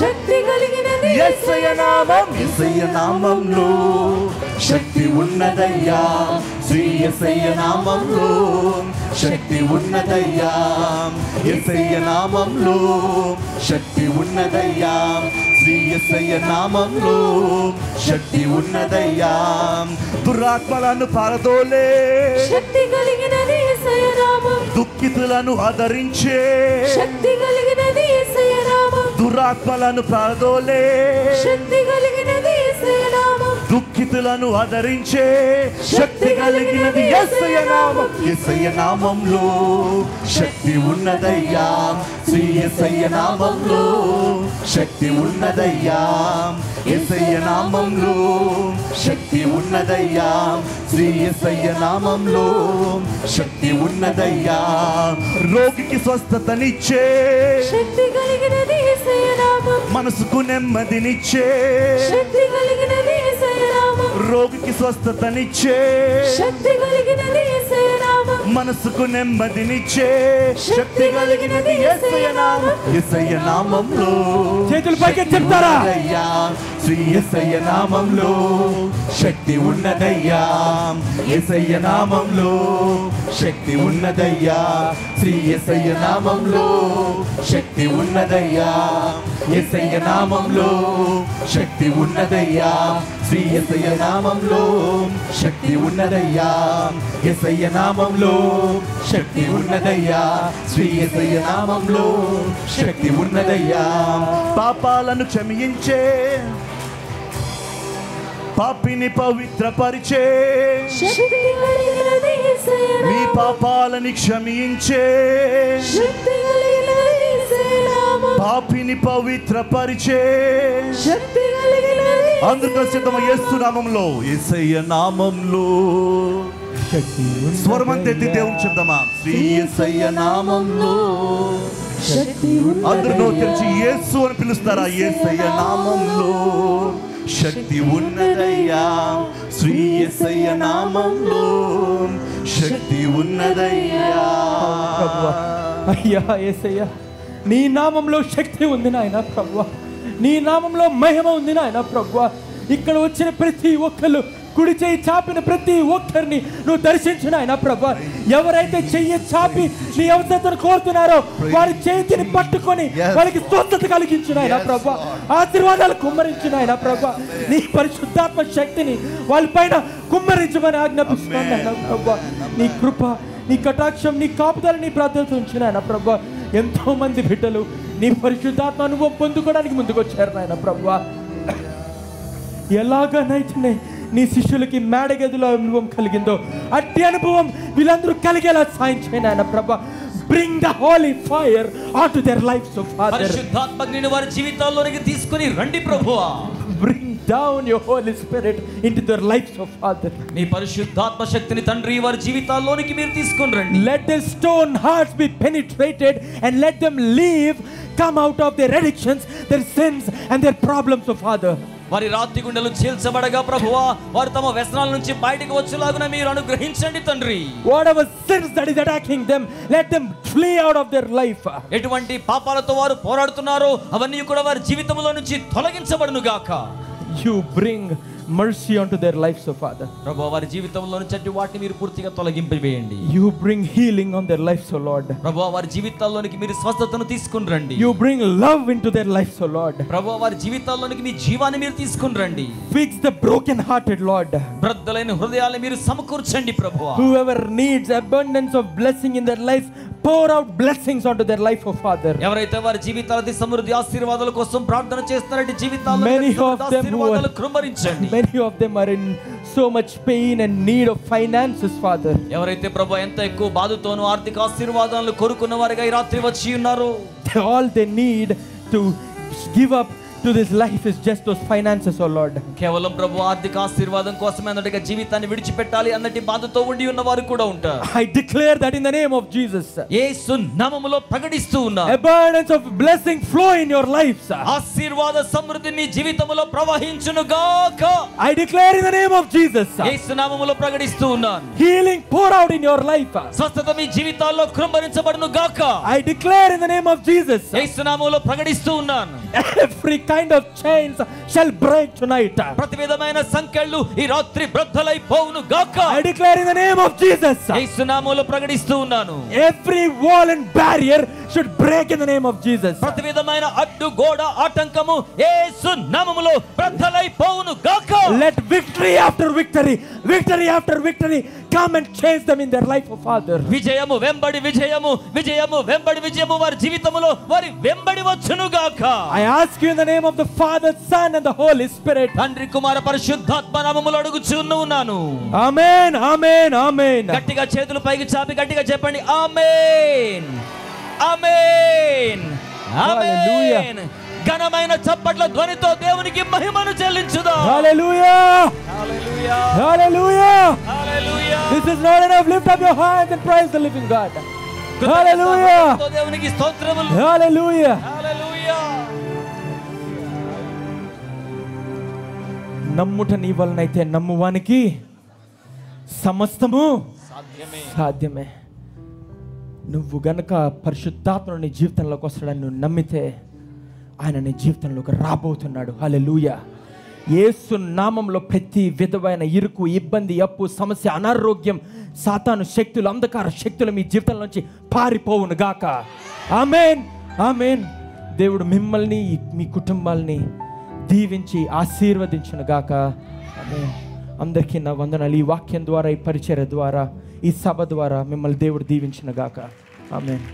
శక్తి కలిగినది యేసయ్య నామం యేసయ్య నామంలో శక్తి ఉన్నదయ్యా శ్రీ యేసయ్య నామంలో శక్తి ఉన్నదయ్యా యేసయ్య నామంలో శక్తి ఉన్నదయ్యా శ్రీ యేసయ్య నామంలో శక్తి ఉన్నదయ్యా దురాత్మలను పారదోలే శక్తి కలిగినది యేసయ్య నామం దుఃఖితులను ఆదరించే శక్తి కలిగినది యేసయ్య నామం దురాత్మలను పారదోలే శక్తి కలిగినది యేసయ్య నామం దుఃఖితులను ఆదరించే శక్తి కలిగినది యేసయ్య నామం యేసయ్య నామంలో శక్తి ఉన్నదయ్యా శ్రీ యేసయ్య నామంలో శక్తి ఉన్నదయ్యా యేసయ్య నామంలో శక్తి ఉన్నదయ్యా శ్రీ యేసయ్య నామంలో శక్తి ఉన్నదయ్యా రోగికి స్వస్థతనిచ్చే శక్తి కలిగినది యేసయ్య నామం మనసుకు నెమ్మదినిచ్చే శక్తి కలిగినది యేసయ్య నామం రోగికి స్వస్థతనిచ్చే శక్తి కలిగినది యేసయ్య నామం మనసుకు నెమ్మదినిచ్చే శక్తి కలిగినది యేసయ్య నామం యేసయ్య నామంలో చేతులు పైకి చెప్తారా? ఉన్నదయ్యా శ్రీ యేసయ్య నామంలో శక్తి ఉన్నదయ్యా యేసయ్య నామంలో శక్తి ఉన్నదయ్యా శ్రీ యేసయ్య నామంలో శక్తి ఉన్నదయ్యా యేసయ్య నామంలో శక్తి ఉన్నదయ్యా శ్రీ యేసయ్య నామంలో శక్తి ఉన్నదయ్యా యేసయ్య నామంలో శక్తి ఉన్నదయ్యా శ్రీ యేసయ్య నామంలో శక్తి ఉన్నదయ్యా పాపాలను క్షమించే పాపిని పవిత్రపరిచే శక్తి కలిగినది యేసయ్య మీ నామం పాపాలని క్షమించే శక్తి కలిగినది యేసయ్య నామం పాపిని పవిత్రపరిచే శక్తి కలిగినది అందరితో సిద్ధమ యేసు నామంలో యేసయ్య నామంలో స్వరమంతెత్తి దేవుని చెప్దామా శ్రీ యేసయ్య నామంలో శక్తి అందరూ తెరిచి యేసు అని పిలుస్తారా యేసయ్య నామంలో శక్తి ఉన్నదయ్యా శ్రీ యేసయ్య నామంలో శక్తి ఉన్నదయ్యా ప్రభువా, అయ్యా యేసయ్యా, నీ నామంలో శక్తి ఉంది నాయన ప్రభువా, నీ నామంలో మహిమ ఉంది నాయన ప్రభువా. ఇక్కడ వచ్చిన ప్రతి ఒక్కరు కుడి చేయి చాపిన ప్రతి ఒక్కరిని నువ్వు దర్శించిన ఆయన ప్రభా. ఎవరైతే చెయ్యి చాపి నీ అవసరతను కోరుతున్నారో వారి చేతిని పట్టుకొని వారికి స్వస్థత కలిగించిన ఆయన ప్రభా. ఆశీర్వాదాలు కుమ్మరించిన ఆయన ప్రభా. నీ పరిశుద్ధాత్మ శక్తిని వాళ్ళ పైన కుమ్మరించమని ఆజ్ఞాపిస్తున్నాను ఆయన ప్రభా. నీ కృప, నీ కటాక్షం, నీ కాపుదల, నీ ప్రార్థనతో ఉంచిన ఆయన ప్రభా. ఎంతో మంది బిడ్డలు నీ పరిశుద్ధాత్మ అనుభవం పొందుకోవడానికి ముందుకు వచ్చారు నాయన ప్రభా. ఎలాగనైతే నీ శిష్యులకి మేడగదిలో అనుభవం కలిగిందో అట్టి అనుభవం వీళ్ళందరూ కలిగేలా సాయం చేయను ఆయన ప్రభా. Bring the Holi fire on to their lifes of father. పరిశుద్ధాత్మని వారి జీవితాల్లోనికి తీసుకొని రండి ప్రభువా. Bring down your Holy Spirit into their lives of Father. మీ పరిశుద్ధాత్మ శక్తిని తండ్రి వారి జీవితాల్లోనికి మీరు తీసుకొని రండి. Let their stone hearts be penetrated and let them leave, come out of their addictions, their sins and their problems of Father. వారి రాతి గుండెలు చీల్చబడగా ప్రభువా వారు తమ వ్యసనాల నుంచి బయటకు వచ్చేలాగున మీరు అనుగ్రహించండి తండ్రి. Whatever sins that is attacking them, let them flee out of their life. ఎటువంటి పాపాలతో వారు పోరాడుతున్నారో అవన్నీ కూడా వారి జీవితంలో నుంచి తొలగించబడును గాక. You bring mercy onto their lives, O Father. ప్రభువా వారి జీవితంలో నుంచి వాటిని మీరు పూర్తిగా తొలగింపవేయండి. You bring healing on their lives, O Lord. ప్రభువా వారి జీవితాల్లోనికి మీరు స్వస్థతను తీసుకొని రండి. You bring love into their lives, O Lord. ప్రభువా వారి జీవితాల్లోనికి మీ జీవాన్ని మీరు తీసుకొని రండి. Fix the broken hearted, Lord. బ్రద్దలైన హృదయాలను మీరు సమకూర్చండి ప్రభువా. Whoever needs abundance of blessing in their life, pour out blessings onto their life, O Father. ఎవరైతే వారి జీవితాలది సమృద్ధి ఆశీర్వాదాల కోసం ప్రార్థన చేస్తున్నారంటే జీవితాల్లో Many of them ఆశీర్వాదాలు కృమ్మరించండి. Many of them are in so much pain and need of finances, Father. ఎవరైతే ప్రభు ఎంత ఎక్కువ బాధతోనూ ఆర్థిక ఆశీర్వాదాలను కోరుకున్న వారిగా ఈ రాత్రి వచ్చి ఉన్నారు. All they need to give up to this life is just those finances, oh Lord. కేవలం ప్రభు ఆర్థిక ఆశీర్వాదం కోసమే అన్నట్టుగా జీవితాన్ని విడిచిపెట్టాలి అన్నటి బాధతో ఉండి ఉన్న వారు కూడా ఉంటారు. I declare that in the name of Jesus. యేసు నామములో ప్రకటిస్తూ ఉన్నా. Abundance of blessing flow in your lives. ఆశీర్వాద సమృద్ధి నీ జీవితములో ప్రవహించును గాక. I declare in the name of Jesus. యేసు నామములో ప్రకటిస్తూ ఉన్నాను. Healing pour out in your life. స్వస్థత మీ జీవితాల్లో కృంభరించబడును గాక. I declare in the name of Jesus. యేసు నామములో ప్రకటిస్తూ ఉన్నాను. Every kind of chains shall break tonight. ప్రతి విధమైన సంకెళ్ళు ఈ రాత్రి బ్రద్దలైపోవును గాక. I declare in the name of Jesus. యేసు నామములో ప్రకటిస్తూ ఉన్నాను. Every wall and barrier should break in the name of Jesus. ప్రతి విధమైన అడ్డు గోడ ఆటంకము యేసు నామములో బ్రద్దలైపోవును గాక. Let victory after victory, victory after victory come and chase them in their life, oh Father. విజయము వెంబడి విజయము, విజయము వెంబడి విజయము వారి జీవితములో వారి వెంబడి వచ్చును గాక. I ask you in the name of the Father, Son and the Holy Spirit. తండ్రి కుమార పరిశుద్ధాత్మ నామములో అడుగుచున్నాను. Amen, amen, amen. గట్టిగా చేతులు పైకి చాపి గట్టిగా చెప్పండి ఆమేన్, ఆమేన్, ఆమేన్. ఘనమైన చప్పట్ల ధ్వనితో దేవునికి మహిమను చెల్లించుదాం. Hallelujah, hallelujah, hallelujah. Hallelujah. This is not enough. Lift up your hands and praise the living God. Hallelujah, దేవునికి స్తోత్రములు. hallelujah. హల్లెలూయా. నమ్ముట నీ వలనైతే నమ్మువానికి సమస్తము సాధ్యమే. నువ్వు గనక పరిశుద్ధాత్ముడు నీ జీవితంలోకి వస్తాడని నువ్వు నమ్మితే ఆయన నీ జీవితంలోకి రాబోతున్నాడు. హల్లెలూయా. యేసు నామంలో ప్రతి విధమైన ఇరుకు, ఇబ్బంది, అప్పు, సమస్య, అనారోగ్యం, సాతాను శక్తులు, అంధకార శక్తులు మీ జీవితంలోంచి పారిపోవును గాక. ఆమేన్, ఆమేన్. దేవుడు మిమ్మల్ని మీ కుటుంబాల్ని దీవించి ఆశీర్వదించును గాక. ఆమేన్. అందరికీ నా వందనాలు. ఈ వాక్యం ద్వారా, ఈ పరిచర్య ద్వారా, ఈ సభ ద్వారా మిమ్మల్ని దేవుడు దీవించును గాక. ఆమేన్.